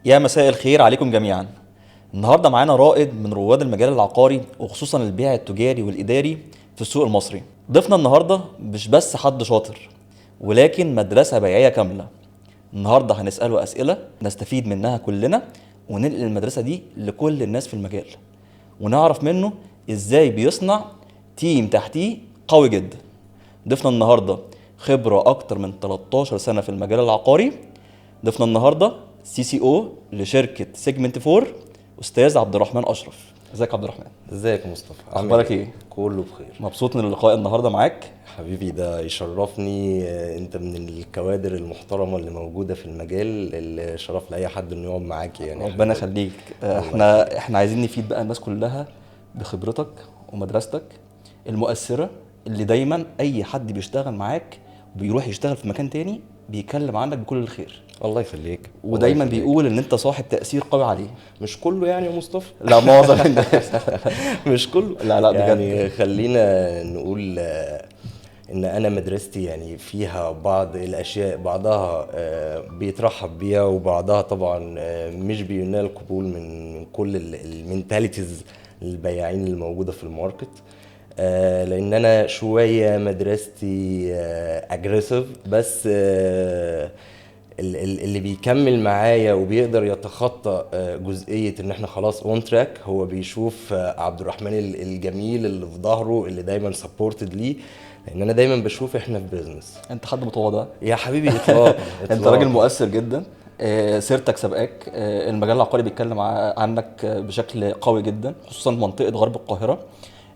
يا مساء الخير عليكم جميعا. النهارده معانا رائد من رواد المجال العقاري وخصوصا البيع التجاري والإداري في السوق المصري. ضيفنا النهارده مش بس حد شاطر ولكن مدرسة بيعية كاملة. النهارده هنسأله أسئلة نستفيد منها كلنا وننقل المدرسة دي لكل الناس في المجال ونعرف منه ازاي بيصنع تيم تحتيه قوي جدا. ضيفنا النهارده خبرة أكتر من 13 سنة في المجال العقاري. ضيفنا النهارده CCO لشركة سيجمنت 4 أستاذ عبد الرحمن أشرف. ازيك يا عبد الرحمن؟ ازيك يا مصطفى؟ أخبارك إيه؟ كله بخير. مبسوط من اللقاء النهارده معاك. حبيبي ده يشرفني. انت من الكوادر المحترمة اللي موجودة في المجال، اللي شرف لأي حد انه يقعد معاك يعني. ربنا يخليك. احنا عايزين نفيد بقى الناس كلها بخبرتك ومدرستك المؤثرة اللي دايما أي حد بيشتغل معاك وبيروح يشتغل في مكان تاني بيتكلم عنك بكل الخير. الله يخليك. ودايما بيقول ان انت صاحب تأثير قوي عليه. مش كله يعني يا مصطفى. لا معظم الناس. مش كله. لا بجد. يعني خلينا نقول ان انا مدرستي يعني فيها بعض الاشياء، بعضها بيترحب بيها وبعضها طبعا مش بينال قبول من كل المينتاليتيز البياعين اللي موجودة في الماركت. لان انا شوية مدرستي اجريسيف، بس اللي بيكمل معايا وبيقدر يتخطى جزئية ان احنا خلاص اون تراك، هو بيشوف عبد الرحمن الجميل اللي في ظهره، اللي دايما سبورتد ليه. لان انا دايما بشوف احنا في بيزنس. انت حد متواضع يا حبيبي اطلاق. انت راجل مؤثر جدا. سيرتك سبقاك. المجال العقاري بيتكلم عنك بشكل قوي جدا، خصوصا منطقة غرب القاهرة.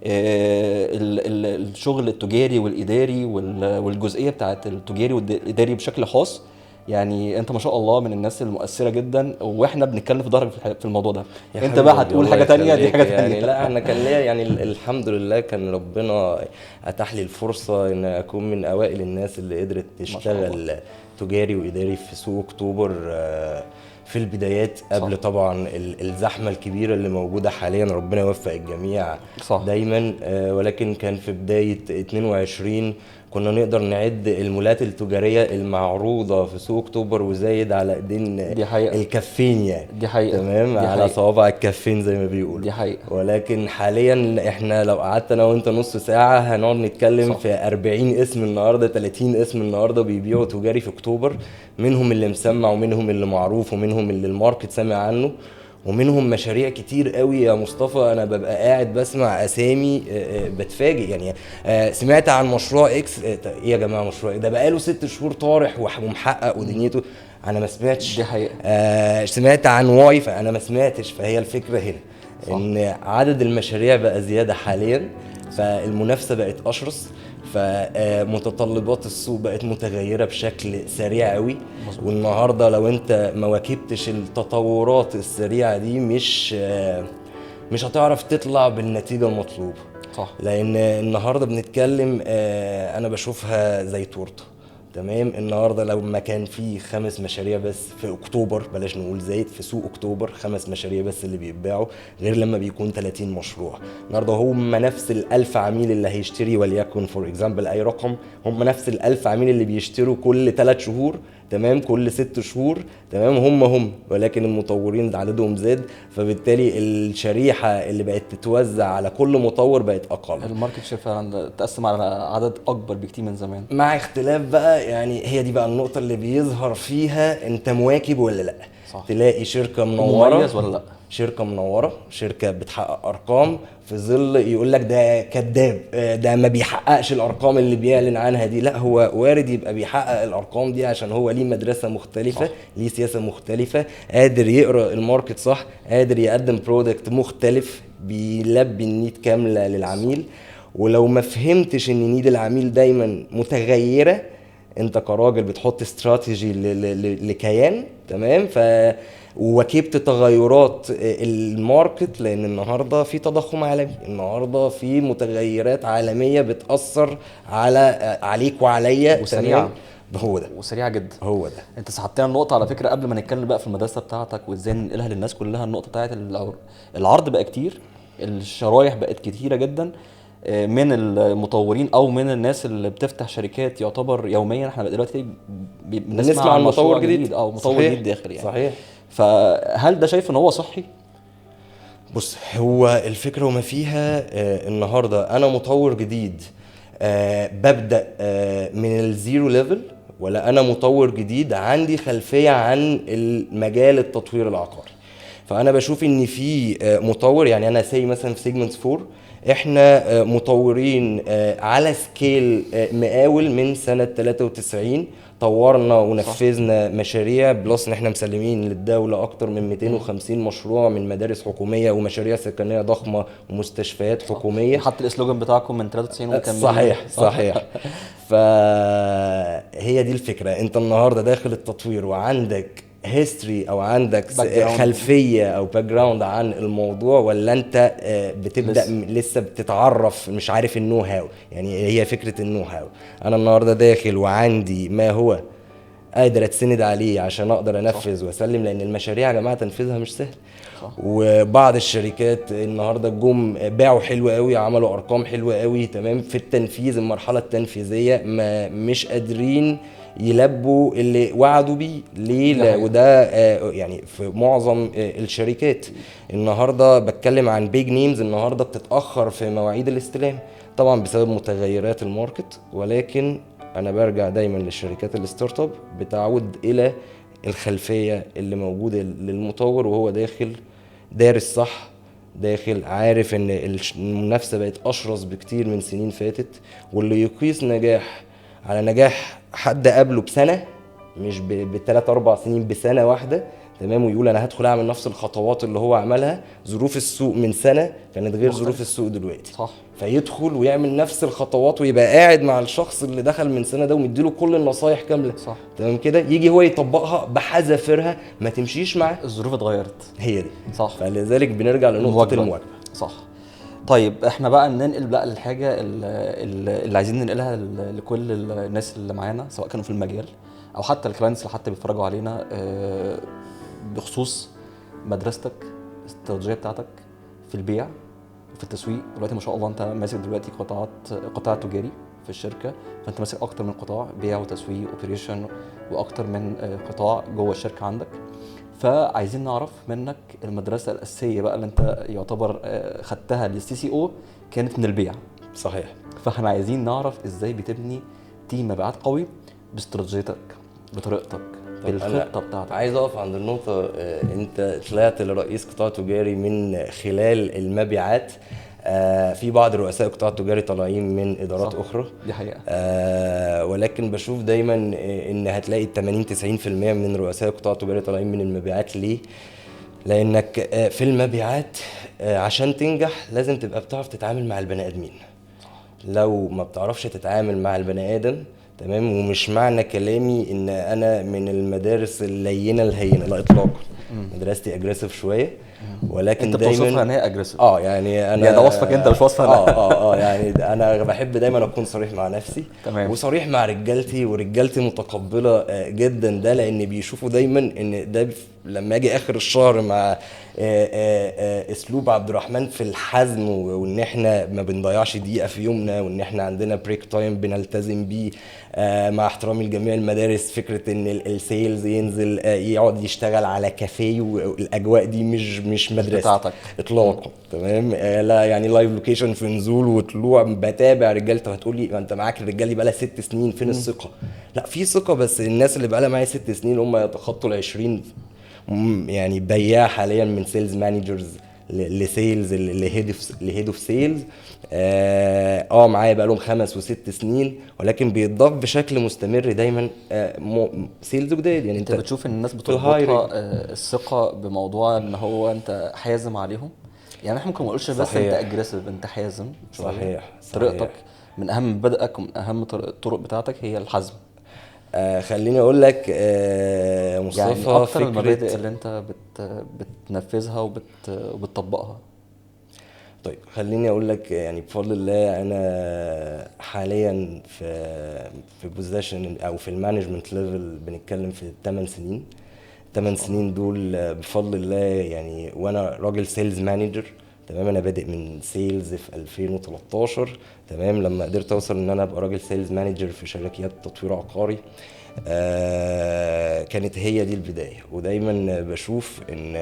الشغل التجاري والإداري والجزئية بتاعت التجاري والإداري بشكل خاص. يعني انت ما شاء الله من الناس المؤثرة جدا، واحنا بنتكلم في ظهرك في الموضوع ده. انت بقى هتقول حاجة تانية، دي حاجة تانية. يعني لا، انا كان ليا يعني الحمد لله كان ربنا اتاح لي الفرصة ان اكون من اوائل الناس اللي قدرت تشتغل تجاري واداري في سوق اكتوبر في البدايات، قبل صح. طبعا الزحمة الكبيرة اللي موجودة حاليا، ربنا يوفق الجميع صح. دايما. ولكن كان في بداية 22 كنا نقدر نعد المولات التجارية المعروضة في سوق اكتوبر وزايد على ايدين الكفين يعني. دي حقيقة. تمام. دي على صوابع الكفين زي ما بيقولوا. دي حقيقة. ولكن حاليا احنا لو قعدت انا وانت نص ساعة هنقعد نتكلم صح. في 40 اسم النهاردة، 30 اسم النهاردة بيبيعوا تجاري في اكتوبر، منهم اللي مسمع ومنهم اللي معروف ومنهم اللي الماركت سامع عنه، ومنهم مشاريع كتير قوي يا مصطفى. انا ببقى قاعد بسمع اسامي بتفاجئ يعني. سمعت عن مشروع اكس. ايه يا جماعه مشروع ده بقاله 6 شهور طارح ومحقق ودنيته؟ انا ما سمعتش. دي حقيقة. سمعت عن واي فانا ما سمعتش. فهي الفكره هنا صح. ان عدد المشاريع بقى زياده حاليا، فالمنافسه بقت اشرس، فمتطلبات السوق بقت متغيرة بشكل سريع قوي. والنهاردة لو انت ما واكبتش التطورات السريعة دي مش هتعرف تطلع بالنتيجة المطلوبة صح. لان النهاردة بنتكلم انا بشوفها زي تورته. تمام. النهارده لو ما كان في 5 مشاريع بس في اكتوبر، بلاش نقول زايد، في سوق اكتوبر 5 مشاريع بس اللي بيتباعوا، غير لما بيكون 30 مشروع. النهارده هم نفس ال1000 عميل اللي هيشتري، وليكن فور اكزامبل اي رقم، هم نفس ال1000 عميل اللي بيشتروا كل 3 شهور، تمام، كل 6 شهور، تمام، هم ولكن المطورين عددهم زاد، فبالتالي الشريحه اللي بقت تتوزع على كل مطور بقت اقل. الماركت شير فعلا تقسم على عدد اكبر بكتير من زمان، مع اختلاف بقى. يعني هي دي بقى النقطه اللي بيظهر فيها انت مواكب ولا لا صح. تلاقي شركه منوره مميز ولا لا، شركه منوره، شركه بتحقق ارقام، في ظل يقول لك ده كذاب، ده ما بيحققش الارقام اللي بيعلن عنها دي. لا، هو وارد يبقى بيحقق الارقام دي عشان هو ليه مدرسه مختلفه صح. ليه سياسه مختلفه، قادر يقرا الماركت صح، قادر يقدم برودكت مختلف بيلبي النيد كامله للعميل. ولو ما فهمتش ان نيد العميل دايما متغيره، انت كراجل بتحط استراتيجي لكيان، تمام، وواكبت تغيرات الماركت، لان النهارده في تضخم عالمي، النهارده في متغيرات عالميه بتاثر عليك وعليا وسريعه. هو ده وسريعه جدا. هو ده. انت سحبتنا النقطه على فكره قبل ما نتكلم بقى في المدرسه بتاعتك وازاي ننقلها للناس كلها. النقطه بتاعت العرض بقى كتير، الشرايح بقت كتيره جدا من المطورين او من الناس اللي بتفتح شركات يعتبر يوميا. احنا دلوقتي بنسمع عن مطور جديد او مطور جديد داخل يعني صحيح. فهل ده شايف ان هو صحي؟ بص، هو الفكرة وما فيها النهاردة أنا مطور جديد ببدأ من الزيرو ليفل، ولا أنا مطور جديد عندي خلفية عن المجال التطوير العقاري. فأنا بشوف إن في مطور، يعني أنا سي مثلا في سيجمنت 4 احنا مطورين على سكيل مقاول من سنة 93. طورنا ونفذنا مشاريع بلس ان احنا مسلمين للدولة اكتر من 250 مشروع من مدارس حكومية ومشاريع سكنية ضخمة ومستشفيات حكومية. حتى الاسلوجان بتاعكم من 93 ومكملين. صحيح صحيح. فهي دي الفكرة، انت النهاردة داخل التطوير وعندك هيستوري او عندك خلفية او باك جراوند عن الموضوع، ولا انت بتبدأ لسه بتتعرف مش عارف النو هاو. يعني هي فكرة النو هاو. انا النهاردة داخل وعندي ما هو قادر اتسند عليه عشان اقدر انفذ واسلم، لان المشاريع يا جماعه تنفيذها مش سهل. صح. وبعض الشركات النهارده جم باعوا حلو قوي، عملوا ارقام حلوه قوي تمام في التنفيذ، المرحله التنفيذيه ما مش قادرين يلبوا اللي وعدوا بيه ليه. لا، وده يعني في معظم الشركات النهارده بتكلم عن بيج نيمز النهارده بتتاخر في مواعيد الاستلام طبعا بسبب متغيرات الماركت. ولكن انا برجع دايما للشركات الستارت اب بتعود الى الخلفيه اللي موجوده للمطور وهو داخل دارس صح، داخل عارف ان المنافسه بقت اشرس بكتير من سنين فاتت، واللي يقيس نجاح على نجاح حد قبله بسنه، مش بثلاث اربع سنين، بسنه واحده تمام، ويقول انا هدخل اعمل نفس الخطوات اللي هو عملها. ظروف السوق من سنه كانت غير ظروف السوق دلوقتي. صح. فيدخل ويعمل نفس الخطوات ويبقى قاعد مع الشخص اللي دخل من سنه ده ومديله كل النصايح كامله. صح. تمام كده، يجي هو يطبقها بحذافيرها ما تمشيش معاه، الظروف اتغيرت. هي دي. صح. فلذلك بنرجع لنقطه المواكبه. صح. طيب احنا بقى ننقل بقى للحاجه اللي عايزين ننقلها لكل الناس اللي معانا، سواء كانوا في المجال او حتى الكلاينتس اللي حتى بيتفرجوا علينا، بخصوص مدرستك، الاستراتيجيه بتاعتك في البيع وفي التسويق. دلوقتي ما شاء الله انت ماسك دلوقتي قطاع تجاري في الشركه، فانت ماسك اكتر من قطاع، بيع وتسويق اوبريشن، واكتر من قطاع جوه الشركه عندك. فعايزين نعرف منك المدرسه الاساسيه بقى اللي انت يعتبر خدتها للسي سي او كانت من البيع. صحيح. فاحنا عايزين نعرف ازاي بتبني تيم مبيعات قوي باستراتيجيتك، بطريقتك، بالخطه بتاعتك. عايز اقف عند النقطه، انت طلعت لرئيس قطاع تجاري من خلال المبيعات. في بعض رؤساء القطاع التجاري طالعين من ادارات اخرى، دي حقيقه. ولكن بشوف دايما ان هتلاقي 80-90% من رؤساء القطاع التجاري طالعين من المبيعات. ليه؟ لانك في المبيعات عشان تنجح لازم تبقى بتعرف تتعامل مع البني ادمين. لو ما بتعرفش تتعامل مع البني ادم تمام، ومش معنى كلامي ان انا من المدارس اللينه الهينه، لا اطلاقا. مدرستي اجريسيف شويه، ولكن انت دايما بتوصفها ان هي اجريسيف. يعني انا ده وصفك انت مش وصفي انا. يعني انا بحب دايما اكون صريح مع نفسي. تمام. وصريح مع رجالتي، ورجالتي متقبله جدا ده، لان بيشوفوا دايما ان ده لما اجي اخر الشهر مع اسلوب عبد الرحمن في الحزم، وان احنا ما بنضيعش دقيقه في يومنا، وان احنا عندنا بريك تايم بنلتزم بيه، مع احترامي لجميع المدارس. فكره ان السيلز ينزل يقعد يشتغل على كافيه، والاجواء دي مش مدرسه بتاعتك اطلاقا. تمام. لا يعني لايف لوكيشن في نزول وطلوع، بتابع رجالته. هتقول لي ما انت معاك الرجال دي بقى لها 6 سنين، فين الثقه؟ لا، في ثقه، بس الناس اللي بقى لها معايا 6 سنين هم يتخطوا ال 20. يعني بياع حاليا من سيلز مانجرز لسيلز لهيد اوف سيلز، معايا بقى لهم 5 و6 سنين، ولكن بيتضاف بشكل مستمر دايما سيلز جداد. يعني انت بتشوف ان الناس بتربطها الثقه بموضوع ان هو انت حازم عليهم. يعني احنا ممكن ما نقولش بس انت اجريسيف، انت حازم. صحيح. طريقتك من اهم مبادئك ومن اهم الطرق بتاعتك هي الحزم. خليني اقول لك مصطفى، يعني اكتر المبادئ اللي انت بتنفذها وبتطبقها. طيب خليني اقول لك، يعني بفضل الله انا حاليا في بوزيشن او في المانجمنت ليفل بنتكلم في 8 سنين. 8 سنين دول بفضل الله يعني، وانا راجل سيلز مانجر. تمام. انا بادئ من سيلز في 2013. تمام. لما قدرت اوصل ان انا ابقى راجل سيلز مانجر في شركات تطوير عقاري، كانت هي دي البدايه. ودايما بشوف ان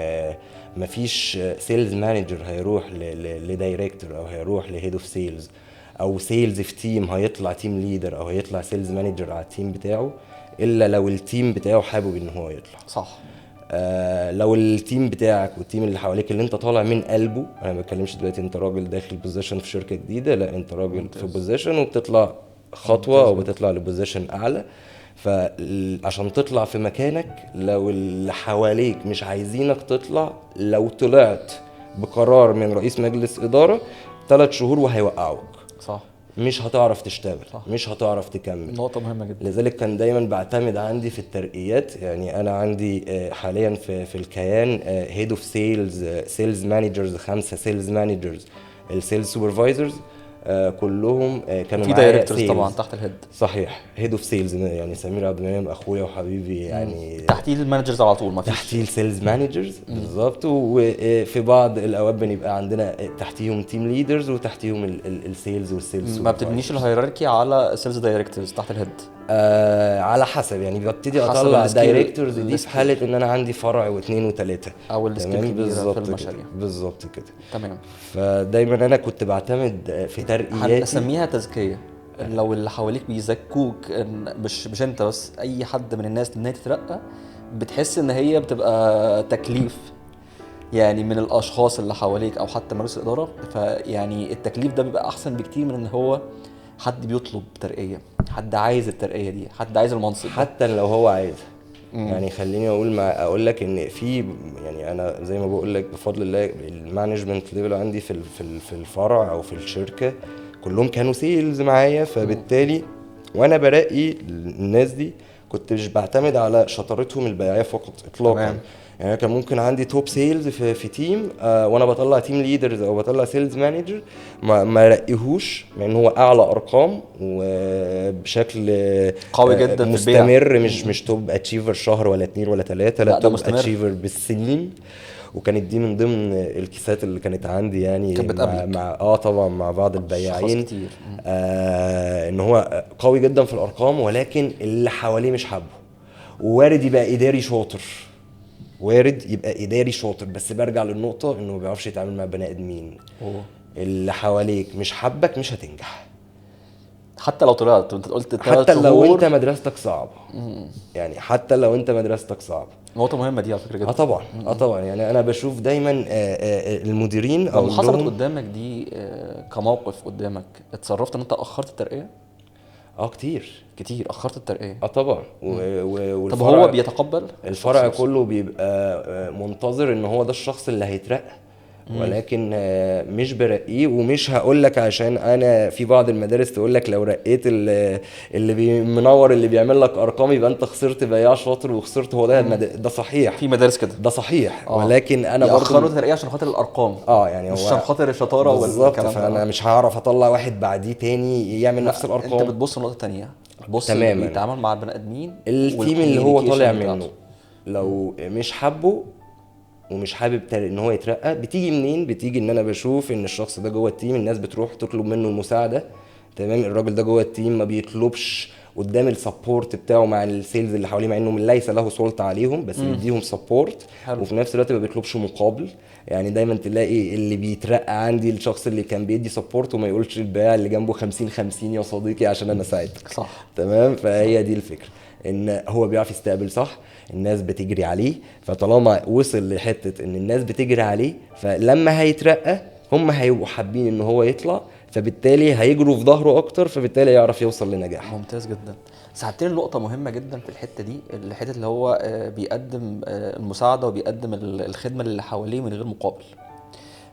مفيش سيلز مانجر هيروح لدايركتور او هيروح لهيد اوف سيلز او سيلز في تيم هيطلع تيم ليدر او هيطلع سيلز مانجر على التيم بتاعه الا لو التيم بتاعه حابب ان هو يطلع. صح. لو التيم بتاعك والتيم اللي حواليك اللي انت طالع من قلبه، انا ما بتكلمش دلوقتي انت راجل داخل بوزيشن في شركه جديده، لا انت راجل في بوزيشن وبتطلع خطوه او بتطلع لبوزيشن اعلى. فعشان تطلع في مكانك، لو اللي حواليك مش عايزينك تطلع، لو طلعت بقرار من رئيس مجلس اداره 3 شهور وهيوقعوك. صح. مش هتعرف تشتغل. صح. مش هتعرف تكمل. نقطة مهمة جدا. لذلك كان دايما بعتمد عندي في الترقيات. يعني انا عندي حاليا في الكيان هيد اوف سيلز، سيلز مانجرز 5 سيلز مانجرز، السيلز سوبرفايزرز كلهم كانوا في معايا دايركتورز sales. طبعا تحت الهيد. صحيح. هيد اوف سيلز يعني سمير عبد المنعم اخويا وحبيبي يعني تحتيه المانجرز على طول، ما فيش تحتيه السيلز مانجرز بالظبط. وفي بعض الاوقات بنبقى عندنا تحتيهم تيم ليدرز وتحتيهم السيلز والسيلز. ما بتبنيش الهيراركي على سيلز دايركتورز تحت الهيد؟ على حسب. يعني ببتدي حسب اطلع السكيل. دايركتورز دي في حاله ان انا عندي فرع واثنين وثلاثه او السكيل تمام. كبيرة في بالظبط المشاريع. كده. بالظبط كده. تمام. فدايما انا كنت بعتمد في ترقياتي. هنسميها تزكية. لو اللي حواليك بيزكوك، مش انت بس، اي حد من الناس ان هي تترقى، بتحس ان هي بتبقى تكليف يعني من الاشخاص اللي حواليك او حتى مجلس الاداره. فيعني التكليف ده بيبقى احسن بكتير من ان هو حد بيطلب ترقيه، حد عايز الترقيه دي، حد عايز المنصب. حتى لو هو عايز. يعني خليني اقول لك ان في، يعني انا زي ما بقول لك بفضل الله المانجمنت ليفل عندي في الفرع او في الشركه كلهم كانوا سيلز معايا. فبالتالي وانا برقي الناس دي كنت مش بعتمد على شطارتهم البيعيه فقط اطلاقا. تمام. يعني كان ممكن عندي توب سيلز في تيم وانا بطلع تيم ليدرز او بطلع سيلز مانجر ما رقيهوش مع ان هو اعلى ارقام وبشكل قوي جدا في البيع. مستمر. مش توب اتشيفر شهر ولا 2 ولا 3، لا، لا ده توب مستمر. اتشيفر بالسنين. وكانت دي من ضمن الكيسات اللي كانت عندي يعني كانت بتقابلك. مع طبعا مع بعض البياعين كتير. ان هو قوي جدا في الارقام ولكن اللي حواليه مش حابه. ووارد يبقى اداري شاطر، وارد يبقى اداري شاطر، بس برجع للنقطه انه ما بيعرفش يتعامل مع بني ادمين. اللي حواليك مش حابك مش هتنجح. حتى لو طلعت انت قلت 3 حتى شهور. لو انت مدرستك صعبه. يعني حتى لو انت مدرستك صعبه. نقطه مهمه دي على فكره جدا. طبعا. طبعا. يعني انا بشوف دايما المديرين لما او حصلت قدامك دي كموقف قدامك، اتصرفت ان انت اخرت الترقيه؟ كتير اخرت الترقيه. طبعا. طب هو بيتقبل؟ الفرع كله بيبقى منتظر ان هو ده الشخص اللي هيترقى. ولكن مش برقيه. ومش هقول لك عشان انا في بعض المدارس تقول لك لو رقيت اللي منور اللي بيعمل لك ارقام يبقى انت خسرت بياع شاطر وخسرت. هو ده صحيح. في مدارس كده. ده صحيح. ولكن انا برضه يأخروا الترقيه عشان خاطر الارقام. يعني مش هو عشان خاطر الشطاره بالظبط. فانا مش هعرف اطلع واحد بعديه تاني يعمل نفس الارقام. انت بتبص لنقطه تانية، بص تماما. بيتعامل مع البني ادمين، التيم اللي هو طالع منه لو مش حابه ومش حابب ان هو يترقى. بتيجي منين؟ بتيجي ان انا بشوف ان الشخص ده جوه التيم الناس بتروح تطلب منه المساعده. تمام. الراجل ده جوه التيم ما بيطلبش قدام السبورت بتاعه مع السيلز اللي حواليه، مع انه ليس له سلطه عليهم بس بيديهم سبورت. وفي نفس الوقت ما بيطلبش مقابل. يعني دايما تلاقي اللي بيترقى عندي الشخص اللي كان بيدي سبورت وما يقولش البائع اللي جنبه 50-50 يا صديقي عشان انا ساعدتك. صح. تمام. فهي دي الفكره، ان هو بيعرف يستقبل صح. الناس بتجري عليه. فطالما وصل لحته ان الناس بتجري عليه، فلما هيترقى هم هيبقوا حابين ان هو يطلع، فبالتالي هيجروا في ظهره اكتر، فبالتالي يعرف يوصل لنجاح. ممتاز جدا. ساعدتني نقطة مهمة جدا في الحتة دي، الحتة اللي هو بيقدم المساعدة وبيقدم الخدمة اللي حواليه من غير مقابل.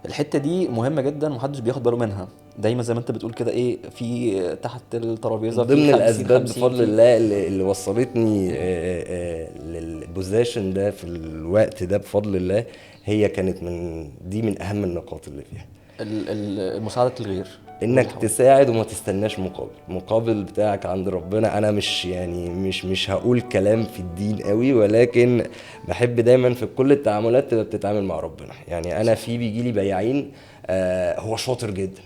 الحتة دي مهمة جدا ومحدش بياخد باله منها. دايما زي ما انت بتقول كده في تحت الترابيزة ضمن الاسباب بفضل الله اللي وصلتني للبوزيشن ده في الوقت ده بفضل الله، هي كانت من اهم النقاط اللي فيها مساعدة الغير، انك تساعد وما تستناش مقابل بتاعك عند ربنا. انا مش هقول كلام في الدين قوي، ولكن بحب دايما في كل التعاملات تبقى بتتعامل مع ربنا. يعني انا بيجي لي بياعين هو شاطر جدا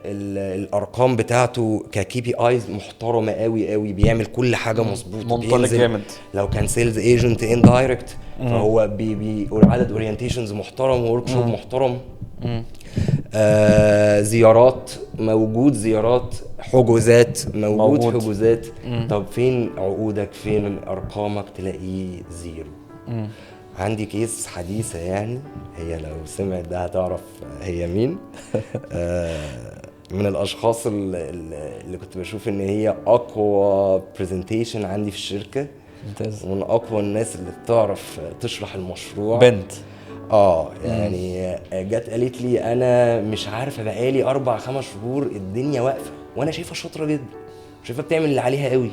الارقام بتاعته ككي بي ايز محترمه قوي قوي، بيعمل كل حاجه مظبوط، منطلق جامد. لو كان سيلز ايجنت اندايركت فهو عدد اورينتيشنز محترم، وورك شوب محترم. زيارات موجود، زيارات، حجوزات موجود. حجوزات. طب فين عقودك، فين ارقامك؟ تلاقيه زيرو. عندي كيس حديثة يعني، هي لو سمعت ده هتعرف هي مين. من الاشخاص اللي كنت بشوف ان هي اقوى برزنتيشن عندي في الشركة، ممتاز. ومن اقوى الناس اللي بتعرف تشرح المشروع. بنت. يعني جت قالت لي انا مش عارفه، بقالي 4-5 شهور الدنيا واقفه، وانا شايفها شاطره جدا، شايفها بتعمل اللي عليها قوي.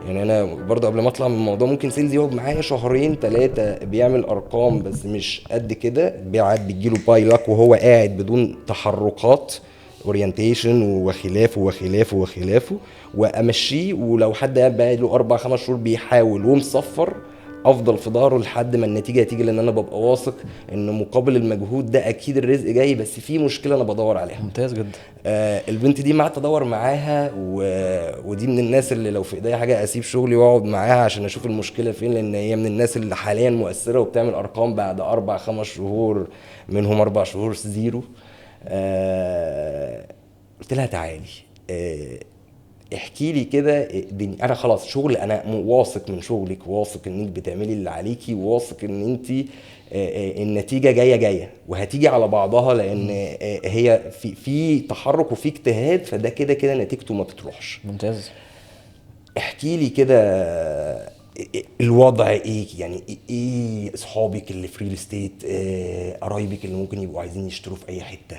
يعني انا برضه قبل ما اطلع من الموضوع، ممكن سيلز يقعد معايا 2-3 بيعمل ارقام بس مش قد كده، بيجيله باي لاك وهو قاعد بدون تحركات، اورينتيشن وخلافه وخلافه وخلافه، وامشيه. ولو حد قاعد بقى له 4-5 شهور بيحاول ومصفر، افضل في ظهره لحد ما النتيجه تيجي، لان انا ببقى واثق ان مقابل المجهود ده اكيد الرزق جاي، بس في مشكله انا بدور عليها. ممتاز جدا. البنت دي قعدت ادور معاها ودي من الناس اللي لو في ايديا حاجه اسيب شغلي واقعد معاها عشان اشوف المشكله فين، لان هي من الناس اللي حاليا مؤثره وبتعمل ارقام بعد 4-5 شهور، منهم 4 شهور زيرو. قلت لها تعالي احكي لي كده انا خلاص شغل، انا واثق من شغلك، واثق انك بتعملي اللي عليكي، واثق ان انت النتيجه جايه وهتيجي على بعضها، لان هي في تحرك وفي اجتهاد، فده كده كده نتيجته ما بتروحش. ممتاز. احكي لي كده الوضع ايه، يعني ايه اصحابك اللي في ريل استيت، قرايبك اللي ممكن يبقوا عايزين يشتروا في اي حته؟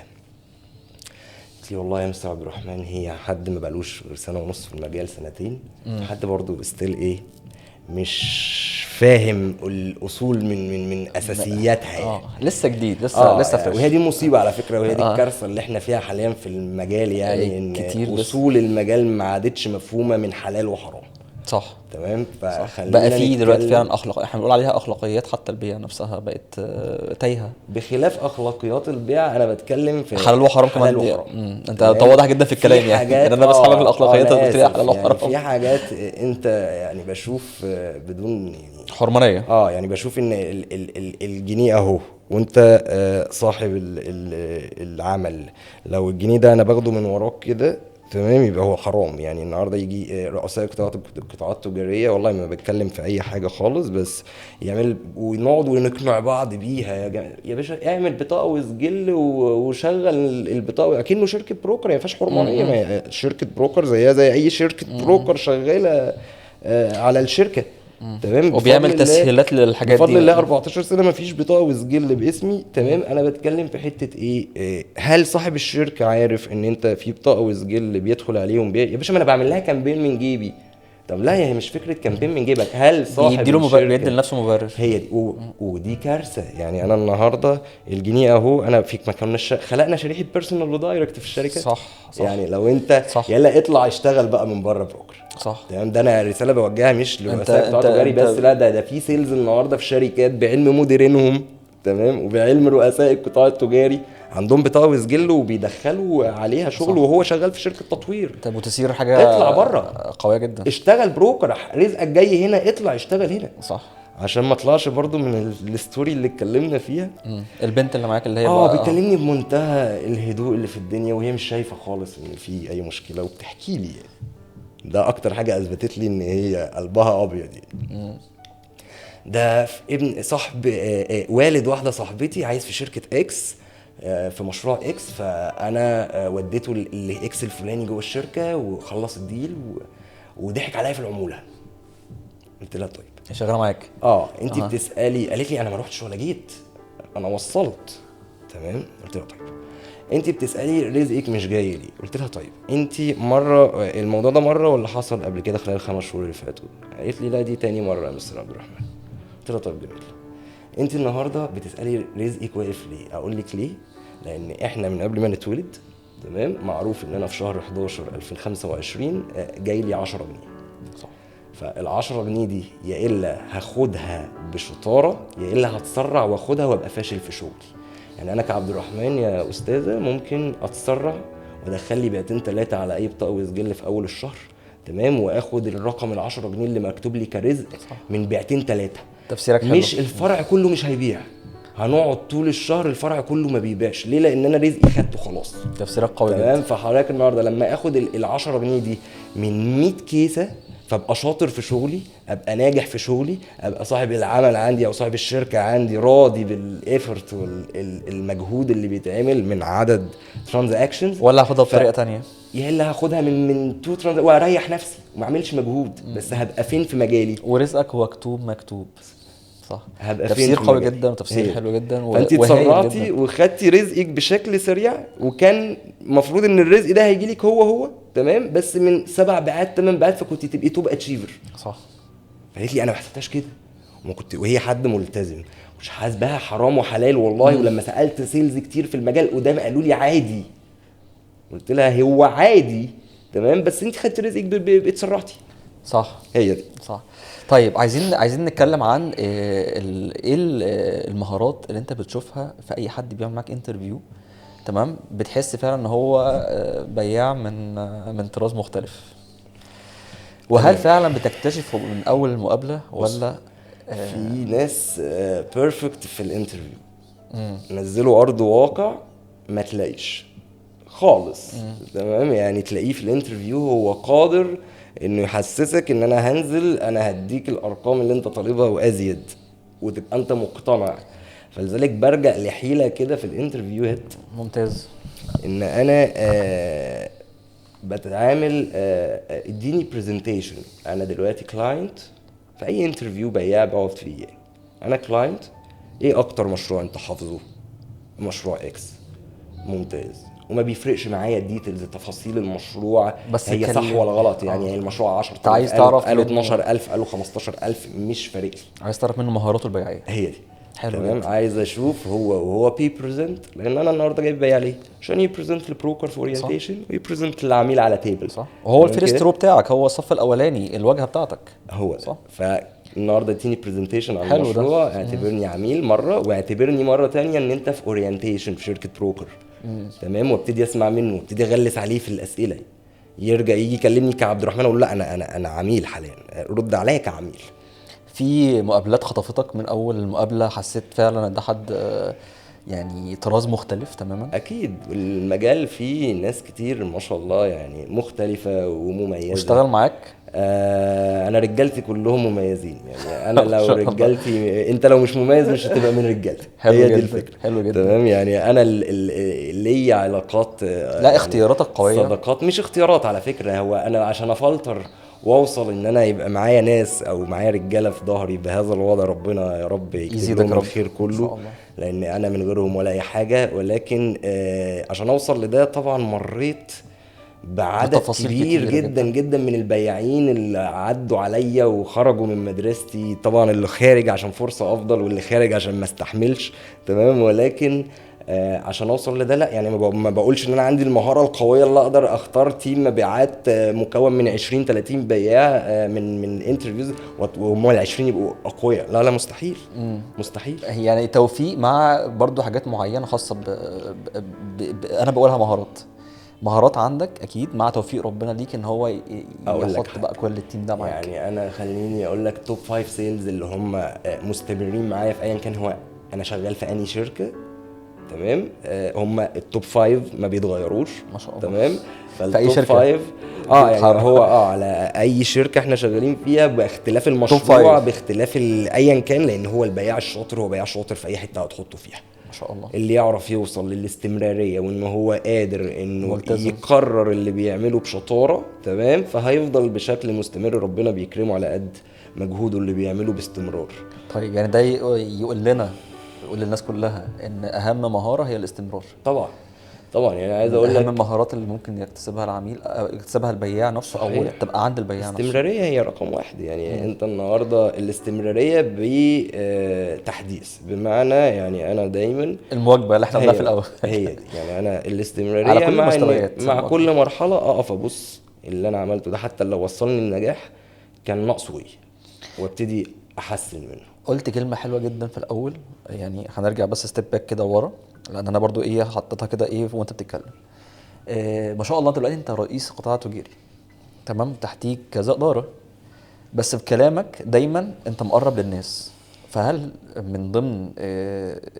قلت لي والله يا مستر عبد الرحمن، هي حد ما بقالوش غير 1.5 سنة في المجال، 2 سنين، حد برضو ستيل ايه مش فاهم الاصول من اساسياتها يعني. لسه جديد، لسه يعني وهي دي المصيبه على فكره، وهي دي الكارثه اللي احنا فيها حاليا في المجال، يعني ان كتير اصول المجال ما عادتش مفهومه من حلال وحرام. صح. تمام. فخلينا بقى في دلوقتي فعلا احنا بنقول عليها اخلاقيات، حتى البيع نفسها بقت تايهه. بخلاف اخلاقيات البيع، انا بتكلم في حلال وحرام كمان. انت واضح جدا في الكلام يعني انا بسحبك من الاخلاقيات اللي بتقول حلال وحرام. في حاجات انت يعني بشوف بدون يعني حرمانيه. يعني بشوف ان الجنيه اهو، وانت صاحب العمل، لو الجنيه ده انا باخده من وراك كده تمام يبقى هو حرام. يعني النهارده يجي رؤساء القطاعات التجاريه، والله ما بتكلم في اي حاجه خالص، بس يعمل ونقعد ونقنع بعض بيها، يا باشا اعمل بطاقه وسجل وشغل البطاقه اكنه شركه بروكر، ما فيهاش حرمانيه، ما شركه بروكر زيها زي اي شركه بروكر شغاله على الشركه. تمام. وبيعمل تسهيلات للحاجات دي بفضل الله. 14 سنه ما فيش بطاقه وسجل باسمي. تمام. انا بتكلم في حته ايه، هل صاحب الشركه عارف ان انت في بطاقه وسجل بيدخل عليهم يا باشا ما انا بعمل لها كامبين من جيبي. طب لا، هي مش فكره كامبين من جيبك، هل صاحب الشركه بيدي لنفسه مبرر؟ هي دي ودي كارثه. يعني انا النهارده الجنيه اهو، انا فيك ما كناش خلقنا شريحه بيرسونال ودايركت في الشركه. صح. يعني لو انت يلا اطلع اشتغل بقى من بره بروكر. صح. تمام. ده انا رساله بوجهها مش لرؤساء القطاع التجاري بس، لا ده في سيلز النهارده في شركات بعلم مديرينهم، تمام، وبعلم رؤساء القطاع التجاري عندهم بطاقه وسجل وبيدخلوا عليها شغل. صح. وهو شغال في شركه تطوير. طب وتسير حاجه اطلع بره قويه جدا، اشتغل بروكر، رزقك جاي هنا، اطلع اشتغل هنا. صح. عشان ما اطلعش برضو من الستوري اللي اتكلمنا فيها. البنت اللي معاك اللي هي بتكلمني بمنتهى الهدوء اللي في الدنيا، وهي مش شايفه خالص ان في اي مشكله، وبتحكي لي ده اكتر حاجه اثبتت لي ان هي قلبها ابيض يعني. ده ابن صاحب والد واحده صاحبتي عايز في شركه اكس، في مشروع اكس، فانا وديته الاكس الفلاني جوه الشركه وخلص الديل وضحك عليا في العموله. قلت لها طيب شغاله معاك؟ انت بتسالي. قالت لي انا ما رحتش ولا جيت، انا وصلت. تمام. قلت لها طيب انت بتسالي رزقك مش جاي لي. قلت لها طيب انت مره الموضوع ده مره ولا حصل قبل كده خلال 5 شهور اللي فاتوا؟ قالت لي لا دي تاني مره يا مستر عبد الرحمن. قلت لها طيب جميل. انت النهارده بتسالي رزقك واقف ليه؟ اقول لك ليه. لان احنا من قبل ما نتولد تمام معروف ان انا في شهر 11 2025 جاي لي 10 جنيه. صح. فال10 جنيه دي يا الا هاخدها بشطاره، يا الا هتسرع واخدها وابقى فاشل في شغلي. يعني انا كعبد الرحمن يا استاذه ممكن اتسرع وادخل لي بيعتين 3 على اي بطاقه وسجل في اول الشهر، تمام، واخد الرقم ال10 جنيه اللي مكتوب لي كرزق من بيعتين 3. تفسيرك حلو. مش الفرع كله مش هيبيع، هنقعد طول الشهر الفرع كله ما بيبيعش. ليه؟ لان انا رزقي خدته خلاص. تفسيرك قوي تمام. جدا. فحضرتك النهارده لما اخد ال10 جنيه دي من 100 كيسه، فابقى شاطر في شغلي، ابقى ناجح في شغلي، ابقى صاحب العمل عندي او صاحب الشركه عندي راضي بالايفورت والمجهود اللي بيتعمل من عدد ترانزاكشنز. ولا هاخدها بطريقه تانية؟ يا اللي هاخدها من تو واريح نفسي وما اعملش مجهود، بس هبقى فين في مجالي؟ ورزقك هو مكتوب. صح. هبقى فين تفسير في قوي مجالي؟ جدا وتفسير هي. حلو جدا فانت وهايل اتسرعتي جدا. وخدتي رزقك بشكل سريع، وكان المفروض ان الرزق ده هيجي لك هو تمام، بس من 7 بيعات 8 بيعات، فكنت تبقي توب اتشيفر. صح. فقالت لي انا ما حسيتهاش كده، وما كنت، وهي حد ملتزم مش حاسباها حرام وحلال والله. ولما سالت سيلز كتير في المجال قدام قالوا لي عادي، قلت لها هو عادي تمام، بس انت خدتي رزقك اتسرعتي. صح. هي دي. صح. طيب عايزين نتكلم عن المهارات اللي انت بتشوفها في اي حد بيعمل معاك انترفيو، تمام، بتحس فعلا ان هو بياع من طراز مختلف، وهل فعلا بتكتشفه من اول المقابله ولا في ناس بيرفكت في الانترفيو نزلوا ارض واقع ما تلاقيش خالص. تمام. يعني تلاقيه في الانترفيو هو قادر انه يحسسك ان انا هنزل انا هديك الارقام اللي انت طالبها وازيد، وتبقى انت مقتنع. فلذلك برجع لحيلة كده في الانترفيوهات، ممتاز؟ ان انا بتعامل اديني برزنتيشن. انا دلوقتي كلاينت في اي انترفيو بياع بقعد فيه، يعني انا كلاينت، ايه اكتر مشروع انت حافظه؟ مشروع اكس. ممتاز. وما بيفرقش معايا الديتيلز تفاصيل المشروع بس هي صح كلم- ولا غلط، يعني المشروع 10 انت عايز تعرف قالوا منه- 12000 قالوا 15000 مش فارق لي. عايز تعرف منه مهاراته البيعيه. هي دي. حلو تمام. جدا. عايز اشوف هو بيبريزنت، لان انا النهارده جايب بياع ليه؟ عشان يبريزنت البروكر في اورينتيشن ويبريزنت العميل على تيبل. صح. وهو تمام الفيرست كده؟ رو بتاعك، هو الصف الاولاني، الواجهه بتاعتك. هو صح. فالنهارده اديني برزنتيشن عن حلو ده. المشروع، اعتبرني عميل مره، واعتبرني مره تانية ان انت في اورينتيشن في شركه بروكر. تمام. وابتدي اسمع منه وابتدي اغلس عليه في الاسئله. يرجع يجي يكلمني كعبد الرحمن، اقول له لا انا عميل حاليا، رد عليا كعميل. في مقابلات خطفتك من اول المقابله حسيت فعلا ان ده حد يعني طراز مختلف تماما؟ اكيد. المجال فيه ناس كتير ما شاء الله يعني مختلفه ومميزه. واشتغل معاك؟ انا رجالتي كلهم مميزين، يعني انا لو شاء الله. رجالتي، انت لو مش مميز مش هتبقى من رجالتي. حلو هي دي جدا. الفكره. حلو جدا. تمام. يعني انا ليا علاقات، لا، اختياراتك قويه. صداقات مش اختيارات على فكره. هو انا عشان افلتر واوصل ان انا يبقى معايا ناس او معايا رجاله في ظهري بهذا الوضع، ربنا يا رب يكتب يزيدك لهم رب. الخير إن كله، شاء الله. لان انا من غيرهم ولا اي حاجه. ولكن عشان اوصل لده طبعا مريت بعدد بتفاصيل كبير كتيرة جدا جدا من البياعين اللي عدوا عليا وخرجوا من مدرستي. طبعا اللي خارج عشان فرصة افضل، واللي خارج عشان ما استحملش. تمام. ولكن عشان اوصل لده لا، يعني ما بقولش ان انا عندي المهارة القوية اللي اقدر اختار تيم مبيعات مكون من 20 30 بياع من انترفيوز وهم ال 20 يبقوا اقوياء. لا مستحيل. مستحيل. يعني توفيق مع برضو حاجات معينه خاصه انا بقولها مهارات عندك اكيد مع توفيق ربنا ليك ان هو أقول لك يحط حاجة. بقى كل التيم ده معاك. يعني انا خليني اقول لك توب 5 سيلز اللي هم مستمرين معايا في ايا كان هو انا شغال في انهي شركه. تمام. هم التوب 5 ما بيتغيروش. ما شاء الله. تمام. في أي شركة؟ 5 يعني بيتحرك. هو على اي شركه احنا شغالين فيها باختلاف five. المشروع باختلاف ايا كان، لان هو البياع الشاطر هو بياع شاطر في اي حته هتحطه فيها. ما شاء الله. اللي يعرف يوصل للاستمرارية وان هو قادر انه ملتزم. يقرر اللي بيعمله بشطارة. تمام. فهيفضل بشكل مستمر، ربنا بيكرمه على قد مجهوده اللي بيعمله باستمرار. طيب يعني ده يقول للناس كلها ان اهم مهاره هي الاستمرار. طبعا يعني عايز اقول اهم لك المهارات اللي ممكن يكتسبها العميل أو يكتسبها البياع نفسه، او صحيح. تبقى عند البياع نفسه. الاستمرارية هي رقم 1. يعني انت النهاردة الاستمرارية بتحديث، بمعنى يعني انا دايما المواجبه اللي احنا قلناها في الاول. هي دي. يعني انا على الاستمرارية كل مع المستويات. مع كل مرحلة اقف ابص اللي انا عملته ده حتى لو وصلني للنجاح كان ناقصه ايه، وابتدي احسن منه. قلت كلمه حلوه جدا في الاول، يعني هنرجع بس ستيب باك كده ورا. لان انا برضو ايه حطيتها كده ايه وانت بتتكلم. ما شاء الله دلوقتي انت رئيس قطاع تجاري، تمام، تحتيك كذا اداره، بس في كلامك دايما انت مقرب للناس. فهل من ضمن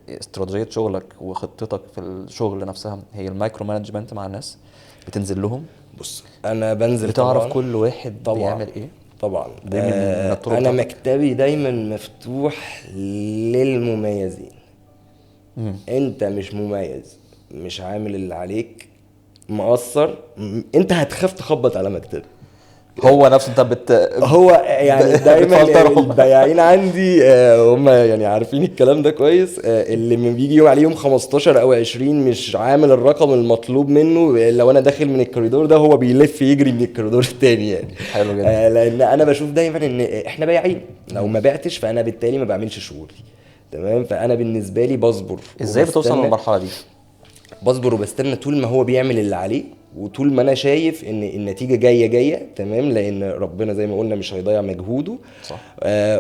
استراتيجيه شغلك وخطتك في الشغل نفسها هي المايكرو مانجمنت مع الناس؟ بتنزل لهم، بص انا بنزل بتعرف طبعا. كل واحد طبعا بيعمل ايه؟ طبعا ده من الطرق انا بتاعتك. مكتبي دايما مفتوح للمميزين. مم. انت مش مميز، مش عامل اللي عليك، مقصر، انت هتخاف تخبط على مكتبي. هو نفسه انت هو يعني دايما بتفلترهم. البياعين عندي هم يعني عارفين الكلام ده كويس. اللي من بيجي يوم عليهم 15 او 20 مش عامل الرقم المطلوب منه، لو انا داخل من الكوريدور ده هو بيلف يجري من الكوريدور التاني يعني. حلو جدا. لان انا بشوف دايما ان احنا بياعين، لو ما بعتش فانا بالتالي ما بعملش شغلي. تمام، فانا بالنسبه لي بصبر ازاي بتوصل وبستنى. للمرحله دي؟ بصبر وبستنى طول ما هو بيعمل اللي عليه، وطول ما انا شايف ان النتيجه جايه تمام، لان ربنا زي ما قلنا مش هيضيع مجهوده. صح.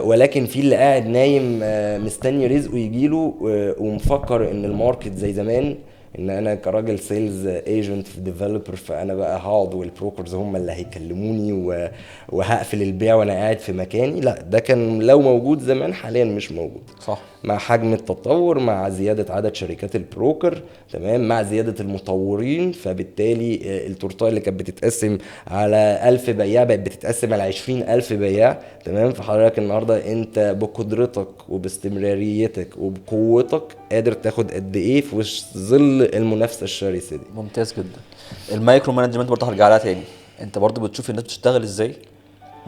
ولكن في اللي قاعد نايم مستني رزقه يجيله، ومفكر ان الماركت زي زمان، ان انا كراجل سيلز ايجنت في ديفلوبر فانا بقى هقعد والبروكرز هم اللي هيكلموني وهقفل البيع وانا قاعد في مكاني. لا، ده كان لو موجود زمان، حاليا مش موجود. صح. مع حجم التطور، مع زيادة عدد شركات البروكر، تمام، مع زيادة المطورين، فبالتالي التورتاية اللي كانت بتتقسم على 1000 بياع بقت بتتقسم على 20,000 بياع. تمام، فحضرتك النهاردة انت بقدرتك وباستمراريتك وبقوتك قادر تاخد قد ايه في وسط ظل المنافسة الشرسة دي. ممتاز جدا. المايكرو مانجمنت برضه هرجع لها تاني. انت برضه بتشوف الناس بتشتغل ازاي،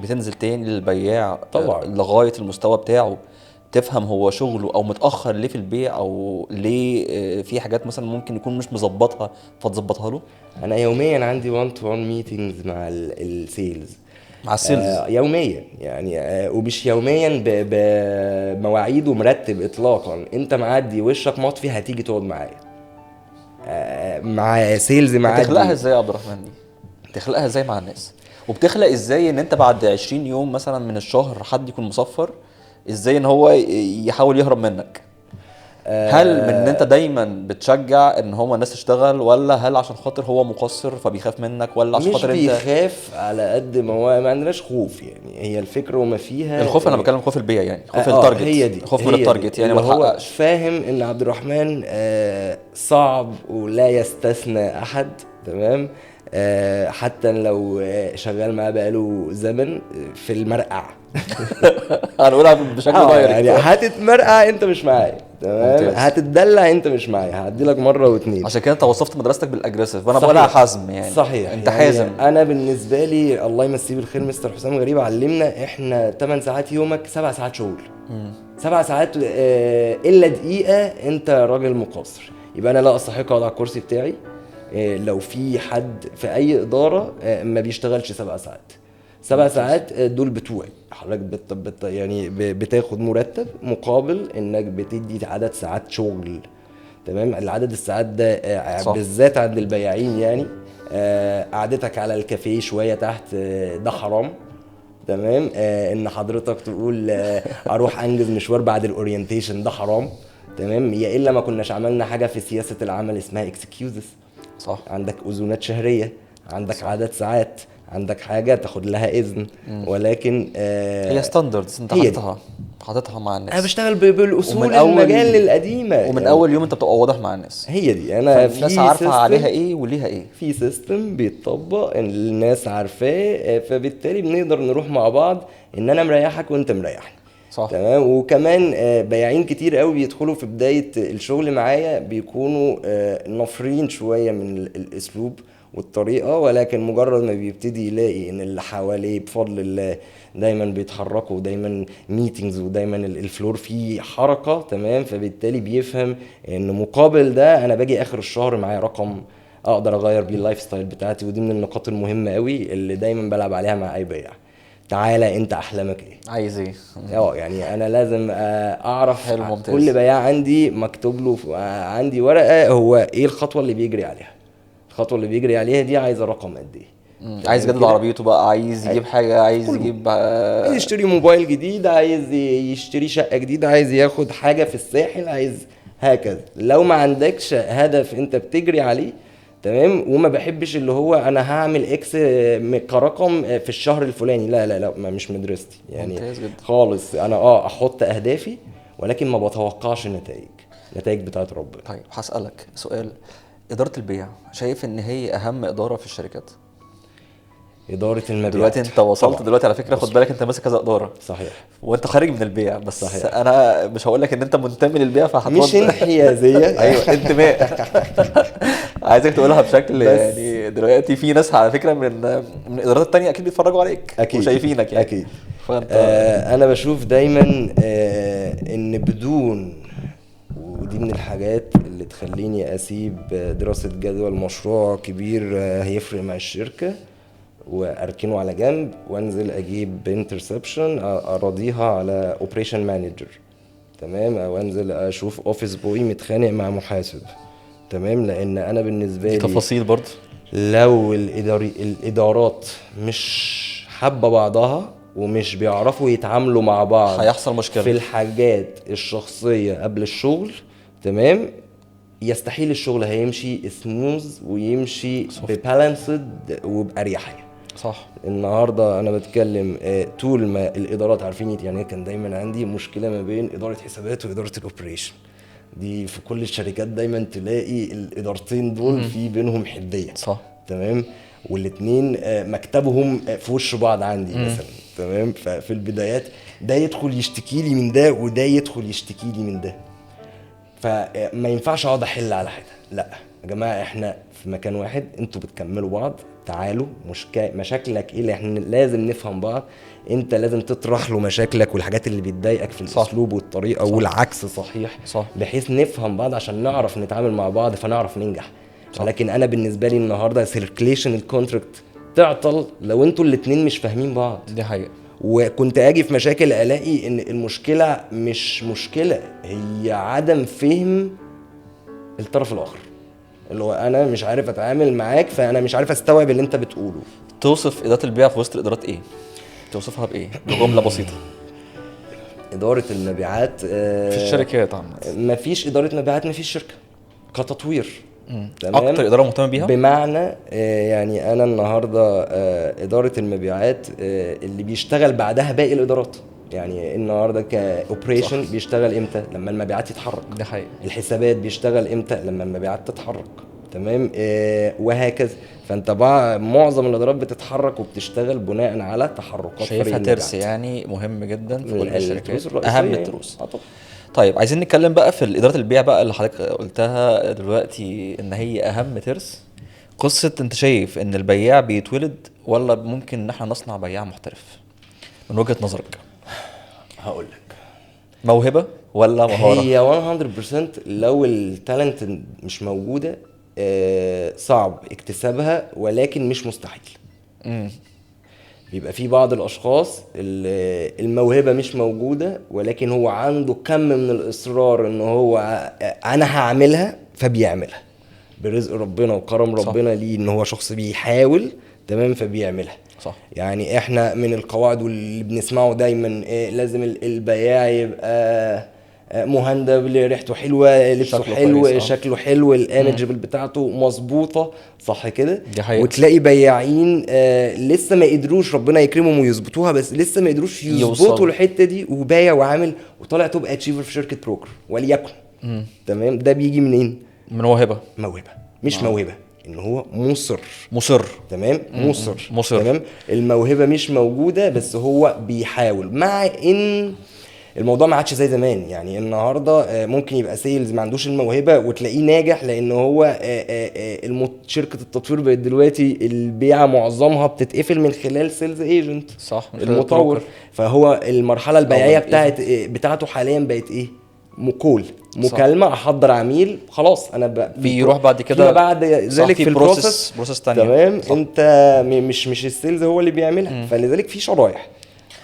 بتنزل تاني للبياع طبعا. لغايه المستوى بتاعه، تفهم هو شغله او متاخر ليه في البيع، او ليه في حاجات مثلا ممكن يكون مش مظبطها فتظبطها له. انا يوميا عندي 1 to 1 ميتينجز مع السيلز. مع السيلز. يوميا يعني، ومش يوميا بمواعيد ومرتب اطلاقا. انت معدي وشك مطفي هتيجي تقعد معايا. مع سيلز معدي. بتخلقها ازاي يا عبد الرحمن دي؟ بتخلقها ازاي مع الناس؟ وبتخلق ازاي ان انت بعد 20 يوم مثلا من الشهر حد يكون مصفر، ازاي ان هو يحاول يهرب منك؟ هل من ان انت دايما بتشجع ان هو الناس تشتغل، ولا هل عشان خاطر هو مقصر فبيخاف منك، ولا عشان مش خاطر انت؟ بيخاف على قد ما هو ما عندناش خوف يعني. هي الفكره وما فيها الخوف انا بتكلم خوف البيع يعني، خوف اه التارجت. هي دي، خوف هي من دي. التارجت يعني ما اللي هو تحققش. فاهم ان عبد الرحمن صعب ولا يستثنى احد. تمام، حتى لو شغال معاه بقاله زمن في المرقع. هنقولها بشكل يعني دايركت. هتتمرقع انت مش معايا، تمام، ممتاز. هتتدلع انت مش معايا، هعدي لك مره واتنين. عشان كده انت وصفت مدرستك بالاجريسيف، وانا صحيح. بقولها حزم يعني. صحيح، انت يعني حازم. انا بالنسبه لي الله يمسيه بالخير مستر حسام غريب علمنا احنا 8 ساعات يومك 7 ساعات شغل. 7 ساعات الا دقيقه انت راجل مقصر. يبقى انا لا استحق اقعد على الكرسي بتاعي. لو في حد في اي اداره ما بيشتغلش 7 ساعات. 7 ساعات دول بتوعي. حضرتك يعني بتاخد مرتب مقابل انك بتدي عدد ساعات شغل. تمام، العدد الساعات ده صح. بالذات عند البياعين يعني. قعدتك على الكافيه شويه تحت ده حرام. تمام، ان حضرتك تقول اروح انجز مشوار بعد الاورينتيشن ده حرام. تمام، يا الا ما كناش عملنا حاجه في سياسه العمل اسمها اكسكيوزز. صح. عندك اذونات شهريه، عندك صح. عدد ساعات، عندك حاجه تاخد لها اذن. ولكن هي ستاندردز انت هي حاططها مع الناس. انا بشتغل بالاصول ومن أول المجال القديمه ومن يعني. اول يوم انت بتبقى واضح مع الناس. هي دي انا الناس في عارفه system- عليها ايه وليها ايه. في سيستم بيتطبق الناس عارفاه، فبالتالي بنقدر نروح مع بعض ان انا مريحك وانت مريحني. صح. تمام، وكمان بياعين كتير قوي بيدخلوا في بداية الشغل معايا بيكونوا نافرين شوية من الاسلوب والطريقة، ولكن مجرد ما بيبتدي يلاقي ان اللي حواليه بفضل الله دايما بيتحركوا، ودايما ميتينجز، ودايما الفلور فيه حركة. تمام، فبالتالي بيفهم ان مقابل ده انا باجي اخر الشهر معايا رقم اقدر اغير بيه اللايف ستايل بتاعتي. ودي من النقاط المهمة قوي اللي دايما بلعب عليها مع اي بياع. تعالى انت احلامك ايه؟ عايز ايه؟ يعني انا لازم اعرف. حلو، ممتاز. كل بياع عندي مكتوب له عندي ورقه هو ايه الخطوه اللي بيجري عليها. الخطوه اللي بيجري عليها دي عايزه رقم قد ايه. عايز يجدد كده؟ عربيته بقى، عايز يجيب حاجه، عايز كله. يجيب عايز يشتري موبايل جديد، عايز يشتري شقه جديده، عايز ياخد حاجه في الساحل، عايز هكذا. لو ما عندكش هدف انت بتجري عليه، تمام، وما بحبش اللي هو انا هعمل اكس كرقم في الشهر الفلاني، لا لا لا، ما مش مدرستي يعني ممتاز جدا. خالص. انا احط اهدافي ولكن ما بتوقعش النتائج بتاعت ربنا. طيب هسألك سؤال، إدارة البيع شايف إن هي أهم إدارة في الشركات؟ اداره المبيعات دلوقتي أنت وصلت طبعاً. دلوقتي على فكرة، خد بالك أنت ماسك كذا إدارة صحيح. وأنت خارج من البيع، بس صحيح. أنا مش هقول لك إن أنت منتمي للبيع فهترد. مش انحيازيه. ايوه انتماء. عايزك تقولها بشكل بس- يعني دلوقتي في ناس على فكره من الادارات التانية اكيد بيتفرجوا عليك أكيد. وشايفينك يعني. أكيد. فانت انا بشوف دايما ان بدون، ودي من الحاجات اللي تخليني اسيب دراسة جدوى مشروع كبير هيفرق مع الشركة واركنه على جنب وانزل اجيب انترسبشن اراضيها على اوبريشن مانجر، تمام، او انزل اشوف اوفيس بوي متخانق مع محاسب، تمام. لان انا بالنسبة دي لي تفاصيل برضه. لو الادارات مش حابه بعضها ومش بيعرفوا يتعاملوا مع بعض هيحصل مشكلة. في الحاجات الشخصيه قبل الشغل، تمام، يستحيل الشغل هيمشي سموز ويمشي ببالانسد وباريحيه. صح. النهارده انا بتكلم طول ما الادارات عارفين، يعني كان دايما عندي مشكله ما بين اداره حسابات واداره الاوبريشن. دي في كل الشركات دايما تلاقي الادارتين دول في بينهم حديه، صح. تمام، والاتنين مكتبهم في وش بعض عندي مثلا، تمام. ففي البدايات ده يدخل يشتكي لي من ده وده يدخل يشتكي لي من ده، فما ينفعش اقعد احل على حاجه. لا يا جماعه، احنا في مكان واحد، انتوا بتكملوا بعض، تعالوا مشاكلك ايه اللي احنا لازم نفهم بعض. انت لازم تطرح له مشاكلك والحاجات اللي بتضايقك في صح. الاسلوب والطريقه، صح. والعكس صحيح، صح. بحيث نفهم بعض عشان نعرف نتعامل مع بعض فنعرف ننجح. صح. ولكن انا بالنسبه لي النهارده سيركليشن الكونتراكت تعطل لو انتوا الاتنين مش فاهمين بعض. دي حقيقة. وكنت اجي في مشاكل الاقي ان المشكله مش مشكله، هي عدم فهم الطرف الاخر، اللي هو انا مش عارف اتعامل معاك فانا مش عارف استوعب اللي انت بتقوله. توصف إدارة البيع في وسط الإدارات إيه؟ توصفها بإيه؟ بجملة بسيطة. اداره المبيعات في الشركات عامة. مفيش اداره مبيعات مفيش شركه كتطوير، تمام؟ أكتر إدارة مهتمة بيها؟ بمعنى يعني انا النهارده اداره المبيعات اللي بيشتغل بعدها باقي الادارات. يعني النهارده كاوبريشن بيشتغل امتى؟ لما المبيعات يتحرك. دي حقيقة. الحسابات بيشتغل امتى؟ لما المبيعات تتحرك، تمام، وهكذا. فانت بقى معظم الادارات بتتحرك وبتشتغل بناء على تحركات شايفها فريق ترس المبيعات. يعني مهم جدا في من كل الشركات، التروس الرئيسية أهم يعني. التروس. طبعا. طيب عايزين نتكلم بقى في إدارة البيع بقى اللي حضرتك قلتها دلوقتي ان هي اهم ترس. قصة انت شايف ان البياع بيتولد ولا ممكن ان احنا نصنع بياع محترف من وجهة نظرك؟ هقول لك، موهبة ولا مهارة؟ هي 100% لو التالنت مش موجودة صعب اكتسابها ولكن مش مستحيل. مم. بيبقى في بعض الاشخاص الموهبة مش موجودة ولكن هو عنده كم من الاصرار ان هو انا هعملها فبيعملها برزق ربنا وكرم صح. ربنا ليه ان هو شخص بيحاول، تمام، فبيعملها. صح. يعني احنا من القواعد واللي بنسمعه دايما لازم البياع يبقى مهندب، ريحته حلوه، لبسه شكله حلو، كويس، شكله حلو، الايمج بتاعته مظبوطه، صح كده؟ دي حقيقة. وتلاقي بياعين لسه ما قدروش ربنا يكرمهم ويظبطوها، بس لسه ما قدروش يظبطوا يوصلوا. الحته دي، وبايع وعامل وطالع توب اتشيفر في شركه بروكر وليكن، تمام. ده بيجي منين؟ من موهبة. موهبه، مش موهبه ان هو مصر. تمام، مصر. تمام. الموهبه مش موجوده بس هو بيحاول، مع ان الموضوع ما عادش زي زمان. يعني النهارده ممكن يبقى سيلز ما عندوش الموهبه وتلاقيه ناجح، لان هو شركه التطوير بقت دلوقتي البيعه معظمها بتتقفل من خلال سيلز ايجنت، صح. المطور. بروكر. فهو المرحله البيعيه أو بتاعته حاليا بقت ايه؟ مكالمه، احضر عميل، خلاص انا بيروح بعد كده. فيما بعد ذلك في بروسيس تانية. تمام. صح. انت مش السيلز هو اللي بيعملها. فلذلك في شرايح،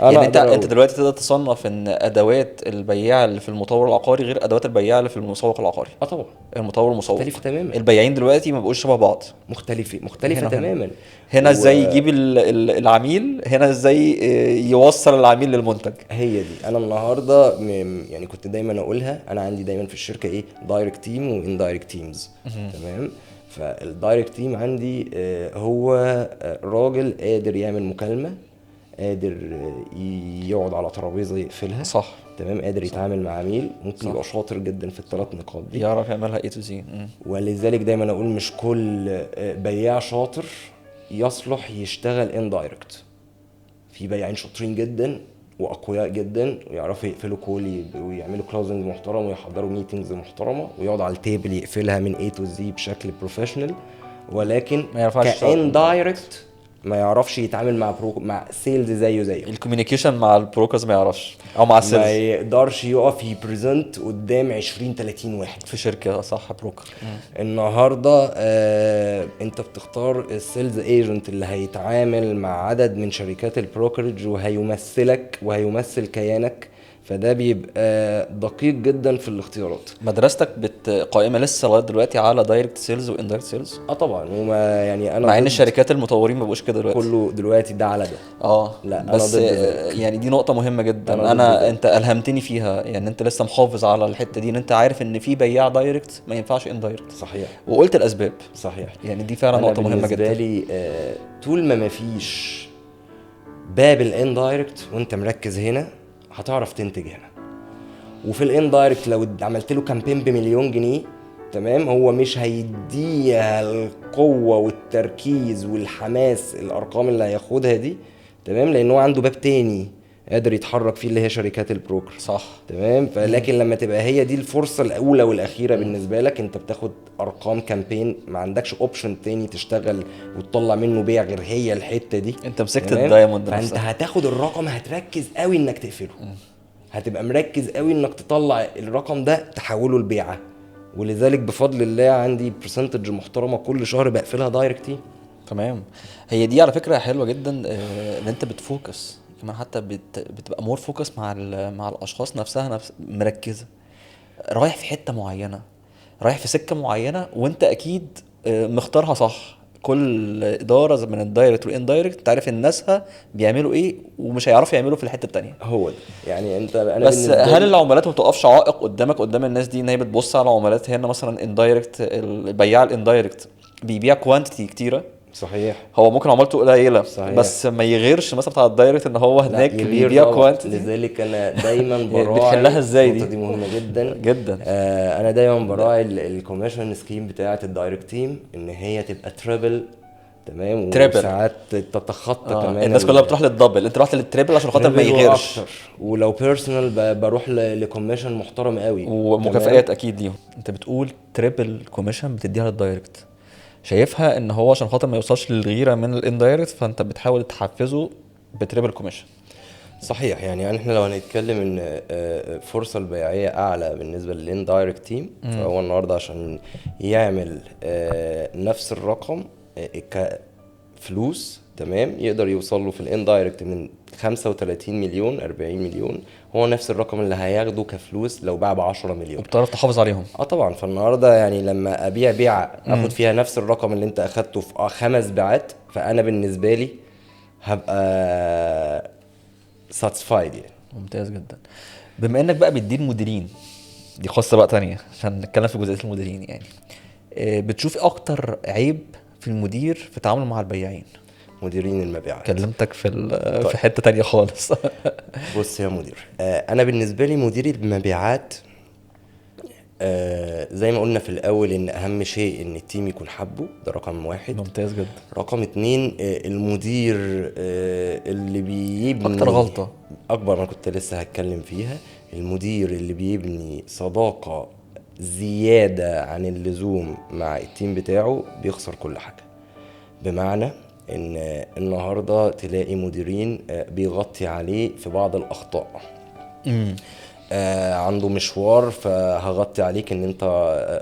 أنا يعني انت أقدر انت أقول. دلوقتي تقدر تصنف ان ادوات البياع اللي في المطور العقاري غير ادوات البياع اللي في المسوق العقاري. طبعا المطور والمسوق، مختلفة تماما. البياعين دلوقتي ما بقوش شبه بعض. مختلفة هنا وهنا، تماما. هنا ازاي وهي يجيب العميل، هنا ازاي يوصل العميل للمنتج. دي انا النهارده يعني كنت دايما اقولها، انا عندي دايما في الشركه ايه، دايركت تيم واندايركت تيمز. تمام. فالدايركت تيم عندي هو راجل قادر يعمل مكالمه، قادر يقعد على ترابيزه يقفلها. صح. تمام. قادر صح. يتعامل مع عميل، ممكن صح. يبقى شاطر جدا في الثلاث نقاط دي. يعرف يعملها A to Z. ولذلك دايما اقول مش كل بياع شاطر يصلح يشتغل اندايركت. في بياعين شاطرين جدا واقوياء جدا ويعرفوا يقفلوا كول ويعملوا كلوزنج محترم ويحضروا ميتنجز محترمه ويقعد على التيبل يقفلها من A to Z بشكل بروفيشنال، ولكن ما ينفعش كاندايركت ما يعرفش يتعامل مع سيلز زيه. الكوميونيكيشن مع البروكرز ما يعرفش، او مع ما السيلز يقدرش يقف يبريزنت قدام 20-30 واحد في شركه. صح، بروكر. النهارده. انت بتختار السيلز ايجنت اللي هيتعامل مع عدد من شركات البروكرج وهيمثلك وهيمثل كيانك، فده بيبقى دقيق جدا في الاختيارات. مدرستك قائمه لسه لغايه دلوقتي على دايركت سيلز واندايركت سيلز؟ طبعا. وما يعني انا مع ان ضد الشركات المطورين ما بقوش كده دلوقتي. كله دلوقتي ده على ده. لا، أنا بس ضد ذلك. يعني دي نقطه مهمه جدا. أنا ضد ذلك. انت الهمتني فيها، يعني انت لسه محافظ على الحته دي، ان انت عارف ان في بياع دايركت ما ينفعش اندايركت، صحيح. وقلت الاسباب. صحيح. يعني دي فعلا أنا نقطه مهمه بالنسبه جدا. لي طول ما مفيش باب الاندايركت وانت مركز هنا هتعرف تنتج هنا. وفي الاندايركت لو عملت له كامبين بمليون جنيه، تمام، هو مش هيديها القوه والتركيز والحماس الارقام اللي هياخدها دي. تمام. لان هو عنده باب تاني قادر يتحرك فيه اللي هي شركات البروكر. صح. تمام. فلكن لما تبقى هي دي الفرصه الاولى والاخيره بالنسبه لك، انت بتاخد ارقام كامبين، ما عندكش اوبشن تاني تشتغل وتطلع منه بيع غير هي الحته دي. انت مسكت تمام؟ الدايموند فانت نفسها. هتاخد الرقم، هتركز قوي انك تقفله. هتبقى مركز قوي انك تطلع الرقم ده تحوله لبيعه. ولذلك بفضل الله عندي برسنتج محترمه كل شهر بقفلها دايركتي. تمام. هي دي على فكره حلوه جدا، ان انت بتفوكس كمان، حتى بتبقى مور فوكس مع الاشخاص نفسها، مركزه، رايح في حته معينه، رايح في سكه معينه، وانت اكيد مختارها صح. كل اداره من الدايركت والاندايركت تعرف الناسها بيعملوا ايه ومش هيعرفوا يعملوا في الحته التانية. هو ده. يعني انا بس بالنسبه هل لي العملات ما بتقفش عائق قدامك قدام الناس دي، ان هي بتبص على عملات هنا مثلا اندايركت، البياع الاندايركت بيبيع كوانتيتي كتيره، صحيح. هو ممكن عملته قليله صحيح. بس ما يغيرش مثلا بتاع الدايركت ان هو لا، هناك يغير بيبيع طبعاً. كوانتيتي. لذلك انا دايما براعي بتحلها ازاي النقطة دي؟ دي مهمه جدا جدا. انا دايما براعي الكوميشن سكيم بتاعه الدايركت تيم ان هي تبقى تريبل. تمام. تريبل. وساعات تتخطى كمان الناس كلها بتروح للدبل، انت رحت للتريبل عشان خاطر ما يغيرش. أكتر. ولو بيرسونال بروح لكوميشن محترم قوي ومكافآت اكيد ليهم. انت بتقول تريبل كوميشن بتديها للدايركت، شايفها ان هو عشان خاطر ما يوصلش للغيره من الاندايركت، فانت بتحاول تحفزه بتريبل كوميشن. صحيح. يعني احنا لو هنتكلم ان فرصه البيعيه اعلى بالنسبه للاندايركت تيم، فهو النهارده عشان يعمل نفس الرقم كفلوس، تمام، يقدر يوصل له في الاندايركت من 35 مليون 40 مليون، هو نفس الرقم اللي هياخده كفلوس لو باع ب 10 مليون. وبتعرف تحافظ عليهم. طبعا. فالنهارده يعني لما ابيع بيعه اخد فيها نفس الرقم اللي انت اخدته في 5 بيعات، فانا بالنسبه لي هبقى ساتسفايد يعني. ممتاز جدا. بما انك بقى بتدير مديرين، دي قصه بقى تانية عشان نتكلم في جزئيه المديرين، يعني بتشوف اكتر عيب في المدير في تعامله مع البياعين؟ مديرين المبيعات. كلمتك في حته تانية خالص. بص يا مدير، انا بالنسبه لي مدير المبيعات زي ما قلنا في الاول ان اهم شيء ان التيم يكون حبه، ده رقم 1. ممتاز جدا. رقم 2 المدير اللي بيبني اكتر غلطه اكبر ما كنت لسه هتكلم فيها، المدير اللي بيبني صداقه زياده عن اللزوم مع التيم بتاعه بيخسر كل حاجه. بمعنى ان النهارده تلاقي مديرين بيغطي عليه في بعض الاخطاء. عنده مشوار فهغطي عليك ان انت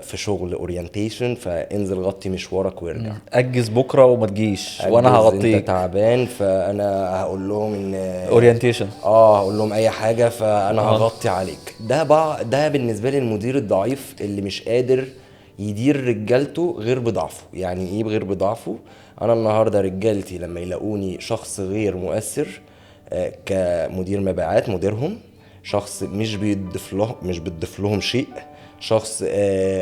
في شغل اورينتيشن، فانزل غطي مشوارك وارجع. اجز بكره وما تجيش وانا أجز انت هغطيك. تعبان فانا هقول لهم ان اورينتيشن. هقول لهم اي حاجه فانا آه. هغطي عليك. ده بالنسبه لي المدير الضعيف اللي مش قادر يدير رجالته غير بضعفه. يعني ايه غير بضعفه؟ انا النهارده رجالتي لما يلاقوني شخص غير مؤثر كمدير مبيعات، مديرهم شخص مش بتضيف لهم شيء، شخص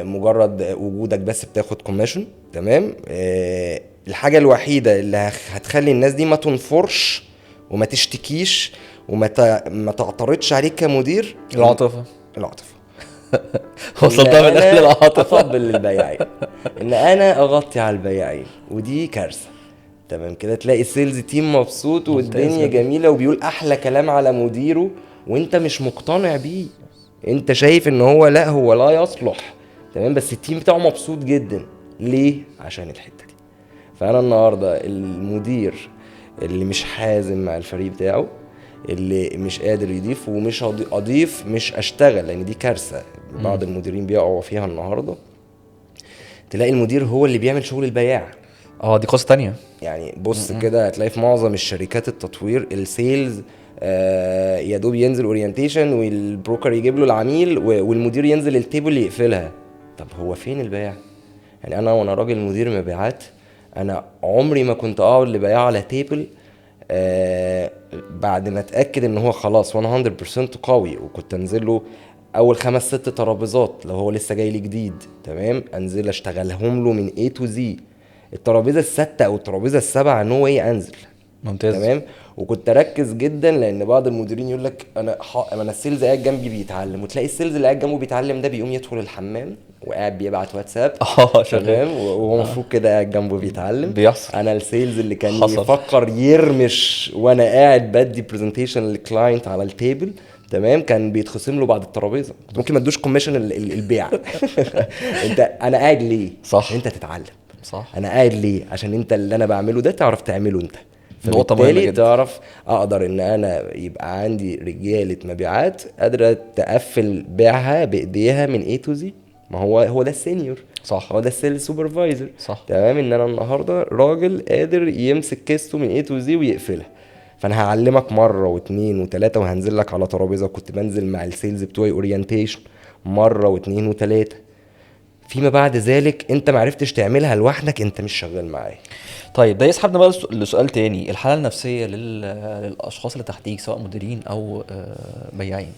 مجرد وجودك بس بتاخد كوميشن، تمام. الحاجة الوحيدة اللي هتخلي الناس دي ما تنفرش وما تشتكيش ما تعترضش عليك كمدير العاطفه. العاطفة. وصلتها من الاخر للعاطفه. افضل البياعين ان انا اغطي على البياعين، ودي كارثة. تمام كده تلاقي السيلز تيم مبسوط والدنيا جدا. جميلة وبيقول احلى كلام على مديره، وانت مش مقتنع بيه. انت شايف ان هو لا يصلح، تمام، بس التيم بتاعه مبسوط جدا. ليه؟ عشان الحتة دي. فانا النهارده المدير اللي مش حازم مع الفريق بتاعه، اللي مش قادر يضيف ومش اضيف مش اشتغل، لان دي كارثه بعض المديرين بيقعوا فيها النهارده. تلاقي المدير هو اللي بيعمل شغل البياع. دي قصه تانية. يعني بص كده هتلاقي في معظم الشركات التطوير السيلز يا دوب ينزل اورينتيشن والبروكر يجيب له العميل والمدير ينزل التيبل يقفلها. طب هو فين البياع؟ يعني انا وانا راجل مدير مبيعات، انا عمري ما كنت اقعد لبياع على تيبل بعد ما اتاكد ان هو خلاص 100% قوي، وكنت انزل له اول 5-6 ترابيزات لو هو لسه جاي لي جديد، تمام، انزل اشتغلهم له من A to Z. الترابيزه السادسه او الترابيزه السابعه نو واي انزل. ممتاز. تمام. وكنت اركز جدا لان بعض المديرين يقول لك انا السيلز قاعد جنبي بيتعلم، وتلاقي السيلز اللي قاعد جنبه بيتعلم ده بيقوم يدخل الحمام وقاعد بيبعت واتساب. شغال. تمام. وهو المفروض كده قاعد جنبه بيتعلم. بيحصل. انا السيلز اللي كان حصل. يفكر يرمش وانا قاعد بدي برزنتيشن للكلاينت على التيبل، تمام، كان بيتخصم له بعد الترابيزه، ممكن ما ادوش كوميشن البيع. انا قاعد ليه؟ صح. انت تتعلم. صح. انا قاعد ليه؟ عشان انت اللي انا بعمله ده تعرف تعمله انت. نقطة مهمة فبالتالي جدا. تعرف اقدر ان انا يبقى عندي رجالة مبيعات قادرة تقفل بيعها بايديها من A to Z. ما هو ده السينيور، صح. هو ده السيل سوبرفايزر. صح. تمام. ان انا النهارده راجل قادر يمسك كيسته من A to Z ويقفلها. فانا هعلمك مره واثنين وثلاثه وهنزل لك على ترابيزه. كنت بنزل مع السيلز بتوعي اورينتيشن مره واثنين وثلاثه. فيما بعد ذلك انت معرفتش تعملها لوحدك، انت مش شغال معايا. طيب ده يسحبنا بقى لسؤال تاني، الحالة النفسية للأشخاص اللي تحتيك سواء مديرين أو بياعين.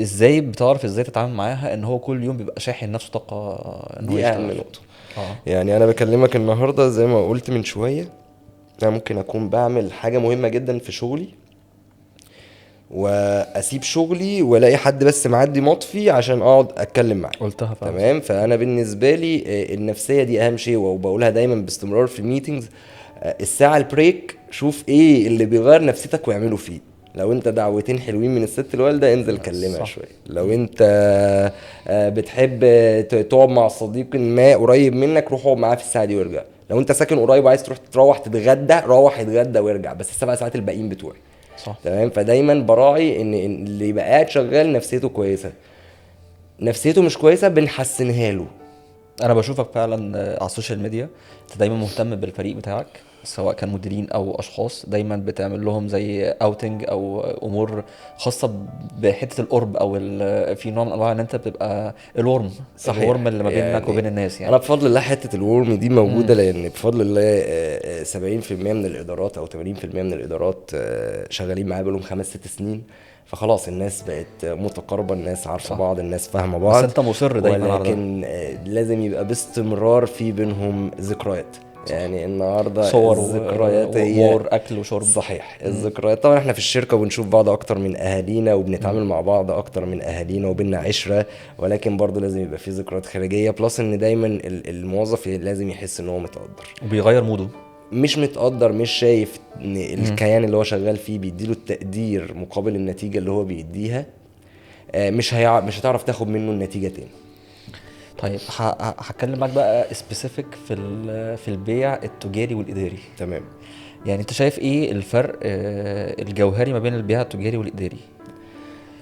ازاي بتعرف ازاي تتعامل معاها ان هو كل يوم بيبقى شاحن نفسه طاقة ان هو دي اهم يشتغل؟ نقطه. يعني انا بكلمك النهارده زي ما قلت من شويه، انا ممكن اكون بعمل حاجه مهمه جدا في شغلي واسيب شغلي والاقي حد بس معدي مطفي عشان اقعد اتكلم معاه. قلتها فعلا. تمام. فانا بالنسبه لي النفسيه دي اهم شيء، وبقولها دايما باستمرار في الميتينجز. الساعه البريك شوف ايه اللي بيغير نفسيتك واعمله فيه. لو انت دعوتين حلوين من الست الوالده انزل كلمها شويه. لو انت بتحب تقعد مع صديق ما قريب منك روح اقعد معاه في الساعه دي وارجع. لو انت ساكن قريب وعايز تروح تتغدى روح اتغدى وارجع، بس ال7 ساعات الباقيين بتوعي. صح. تمام. فدايما براعي ان اللي يبقى قاعد شغال نفسيته كويسه. نفسيته مش كويسه بنحسنها له. انا بشوفك فعلا على السوشيال ميديا انت دايما مهتم بالفريق بتاعك سواء كان مديرين او اشخاص، دايما بتعمل لهم زي اوتنج او امور خاصه بحته القرب او في نوع من انواع ان انت بتبقى الورم. صحيح. الورم اللي ما بينك يعني وبين الناس يعني. انا بفضل الله حته الورم دي موجوده، لان بفضل الله 70% من الادارات او 80% من الادارات شغالين معايا بقالهم 5-6 سنين. فخلاص الناس بقت متقاربه، الناس عارفه صح. بعض، الناس فاهمه بعض. بس انت مصر دايما على ده. ولكن لازم يبقى باستمرار في بينهم ذكريات. يعني النهارده صور الذكريات هي وامور اكل وشرب. صحيح. الذكريات طبعا احنا في الشركه بنشوف بعض اكتر من اهالينا وبنتعامل مع بعض اكتر من اهالينا وبيننا عشره، ولكن برضه لازم يبقى في ذكريات خارجيه. بلس ان دايما الموظف لازم يحس ان هو متقدر، وبيغير موده. مش متقدر، مش شايف ان الكيان اللي هو شغال فيه بيديله التقدير مقابل النتيجه اللي هو بيديها. مش هتعرف تاخد منه النتيجه تاني. طيب هتكلم معاك بقى سبيسيفيك في البيع التجاري والاداري. تمام. يعني انت شايف ايه الفرق الجوهري ما بين البيع التجاري والاداري؟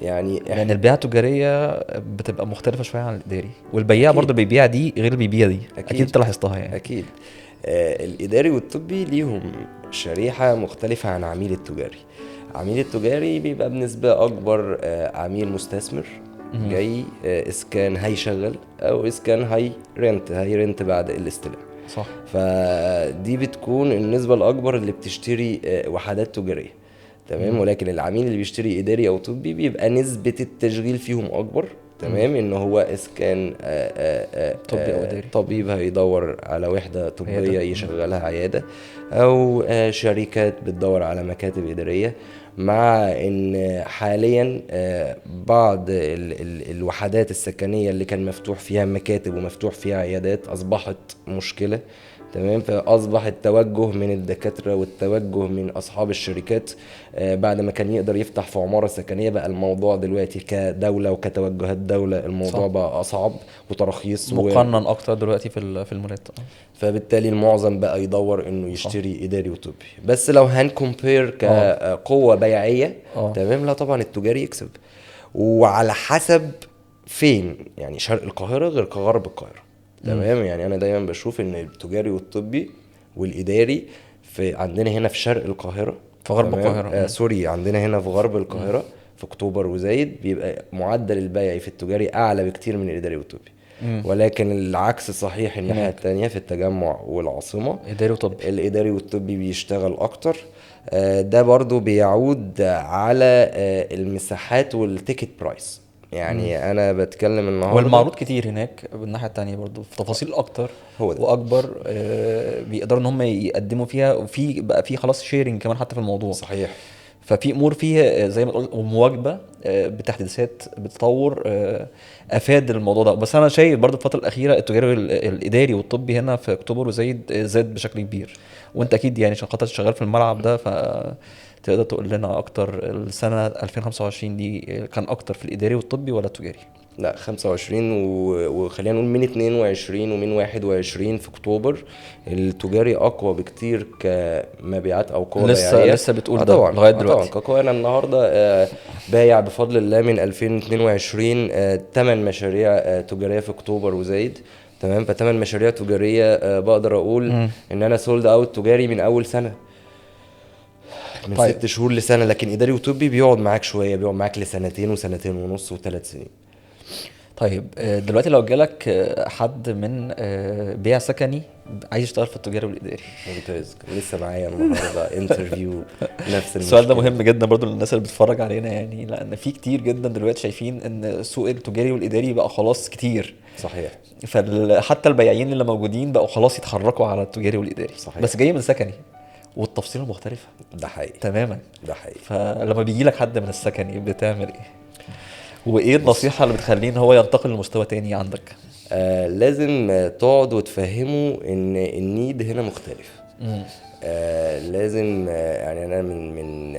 يعني لان البيعه التجاريه بتبقى مختلفه شويه عن الاداري، والبياع أكيد. برضه بيبيع دي غير اللي بيبيع دي. اكيد انت لاحظتها يعني. اكيد. الاداري والطبي ليهم شريحه مختلفه عن عميل التجاري. عميل التجاري بيبقى بنسبه اكبر عميل مستثمر جاي، اسكان هيشغل او اسكان هي رنت بعد الاستلام. صح. فدي بتكون النسبه الاكبر اللي بتشتري وحدات تجاريه، تمام. ولكن العميل اللي بيشتري اداري او طبي بيبقى نسبه التشغيل فيهم اكبر، تمام. ان هو اسكان طبي او اداري، طبيب هيدور على وحده طبيه عيادة. يشغلها عياده، او شركات بتدور على مكاتب اداريه. مع ان حاليا بعض الوحدات السكنيه اللي كان مفتوح فيها مكاتب ومفتوح فيها عيادات اصبحت مشكله، تمام. فاصبح التوجه من الدكاتره والتوجه من اصحاب الشركات بعد ما كان يقدر يفتح في عماره سكنيه، بقى الموضوع دلوقتي كدوله وكتوجهات دوله الموضوع صح. بقى اصعب وترخيص مقنن اكتر دلوقتي في المولات. فبالتالي المعظم بقى يدور انه يشتري اداري وطبي. بس لو هنكمبير كقوه بيعيه، تمام، لا طبعا التجاري يكسب. وعلى حسب فين، يعني شرق القاهره غير غرب القاهره، تمام. يعني انا دايما بشوف ان التجاري والطبي والاداري في عندنا هنا في شرق القاهره، في غرب القاهره سوري، عندنا هنا في غرب القاهره في اكتوبر وزايد بيبقى معدل البيع في التجاري اعلى بكتير من الاداري والطبي. ولكن العكس صحيح الناحيه التانية في التجمع والعاصمه اداري وطبي، الاداري والطبي بيشتغل اكتر. ده برضو بيعود على المساحات والتيكت برايس. يعني انا بتكلم النهارده والمعروض كتير هناك بالناحيه التانية برضو في تفاصيل اكتر هو ده. واكبر، بيقدروا ان هم يقدموا فيها، وفي بقى في خلاص شيرنج كمان حتى في الموضوع. صحيح. ففي امور فيها زي ما قلت ومواجبه بتحديثات بتطور افاد الموضوع ده. بس انا شايف برضو الفتره الاخيره التجاري الاداري والطبي هنا في اكتوبر وزايد زاد بشكل كبير. وانت اكيد يعني عشان خاطر شغال في الملعب ده، فتقدر تقول لنا اكتر السنه 2025 دي كان اكتر في الاداري والطبي ولا التجاري؟ لا 25 وخلينا نقول من 22 ومن 21 في اكتوبر التجاري اقوى بكتير كمبيعات او قوه بيعيه. لسه بتقول ده طبعا لغايه دلوقتي؟ طبعا كقوه. انا النهارده بايع بفضل الله من 2022 8 مشاريع تجاريه في اكتوبر وزايد، تمام. ف8 مشاريع تجاريه بقدر اقول ان انا سولد اوت تجاري من اول سنه، من طيب. 6 شهور لسنه. لكن اداري وطبي بيقعد معاك شويه، بيقعد معاك لسنتين وسنتين ونص و3 سنين. طيب دلوقتي لو جالك حد من بيع سكني عايز يشتغل في التجاري والاداري، ممتاز. لسه معايا النهارده انترفيو نفس السؤال ده مهم جدا برضو للناس اللي بتتفرج علينا، يعني لان في كتير جدا دلوقتي شايفين ان سوق التجاري والاداري بقى خلاص كتير. صحيح. فحتى البياعين اللي موجودين بقوا خلاص يتحركوا على التجاري والاداري. صحيح. بس جاي من سكني والتفصيله مختلفه. ده حقيقي. تماما. ده حقيقي. فلما بيجي لك حد من السكني بتعمل ايه؟ وايه النصيحه اللي بتخليه ان هو ينتقل لمستوى تاني عندك؟ لازم تقعد وتفهمه ان النيد هنا مختلف. لازم يعني انا من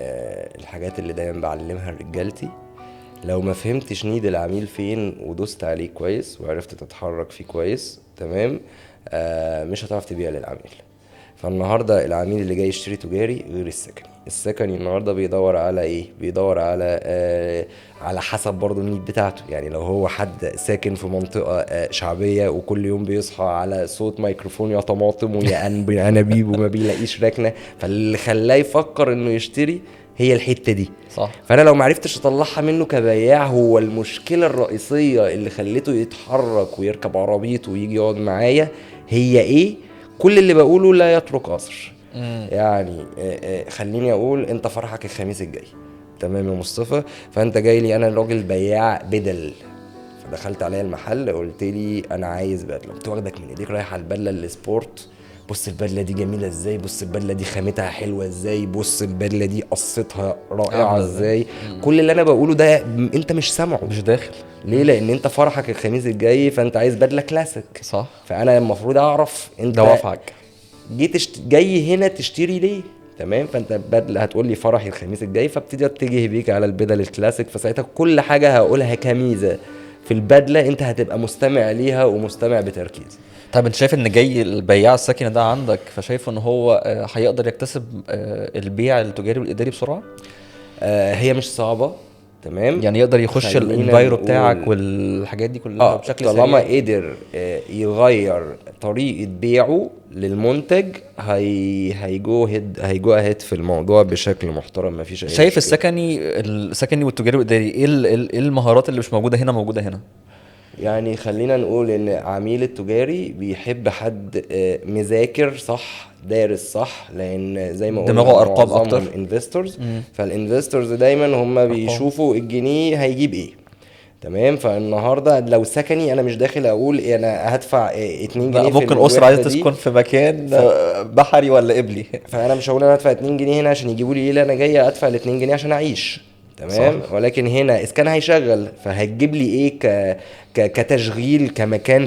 الحاجات اللي دايما بعلمها لرجالتي، لو ما فهمتش نيد العميل فين ودوست عليه كويس وعرفت تتحرك فيه كويس، تمام، مش هتعرف تبيع للعميل. فالنهارده العميل اللي جاي يشتري تجاري غير السكني النهارده بيدور على ايه؟ بيدور على حسب برضه النيد بتاعته. يعني لو هو حد ساكن في منطقه شعبيه وكل يوم بيصحى على صوت ميكروفون يا طماطم ويا انابيب وما بيلاقيش ركنه، فاللي خلاه يفكر انه يشتري هي الحته دي. صح. فانا لو معرفتش اطلعها منه كبياع، هو المشكله الرئيسيه اللي خلته يتحرك ويركب عربيته ويجي يقعد معايا هي ايه؟ كل اللي بقوله لا يترك اثر. يعني خليني اقول انت فرحك الخميس الجاي، تمام يا مصطفى؟ فانت جاي لي انا راجل بياع بدل، فدخلت عليا المحل قلت لي انا عايز بدله، قلت واخدك من ايديك رايح على البدله السبورت، بص البدله دي جميله ازاي، بص البدله دي خامتها حلوه ازاي، بص البدله دي قصتها رائعه ازاي. كل اللي انا بقوله ده انت مش سامعه، مش داخل. ليه؟ لان انت فرحك الخميس الجاي فانت عايز بدله كلاسيك. صح. فانا المفروض اعرف انت دوافعك جاي هنا تشتري ليه، تمام. فانت بدله هتقول لي فرحي الخميس الجاي، فابتدي اتجه بيك على البدل الكلاسيك. فساعتها كل حاجه هقولها كميزه في البدله انت هتبقى مستمع ليها ومستمع بتركيز. طيب انت شايف ان جاي البياع السكني ده عندك، فشايف ان هو هيقدر يكتسب البيع التجاري والاداري بسرعه؟ هي مش صعبه، تمام. يعني يقدر يخش خلينا الانفايرو نقول- بتاعك والحاجات دي كلها بشكل طالما سريع. قدر يغير طريقة بيعه للمنتج، هيجو هيد في الموضوع بشكل محترم، مفيش اي شايف مشكلة. السكني والتجاري والاداري ايه إيه المهارات اللي مش موجوده هنا موجوده هنا؟ يعني خلينا نقول ان عميل التجاري بيحب حد مذاكر صح، دارس صح، لان زي ما قلنا دماغه ارقام معظمهم اكتر. انفستورز. فالانفستورز دايما هم ارقام. بيشوفوا الجنيه هيجيب ايه. تمام. فالنهارده لو سكني، انا مش داخل اقول انا هدفع 2 لا، جنيه في ممكن اسره عايزه الوحده دي. تسكن في مكان بحري ولا قبلي. فانا مش هقول انا هدفع 2 جنيه هنا عشان يجيبوا لي ايه، لا انا جاي ادفع ال 2 جنيه عشان اعيش. تمام. صح. ولكن هنا اذا كان هيشغل فهتجيب لي ايه كتشغيل كمكان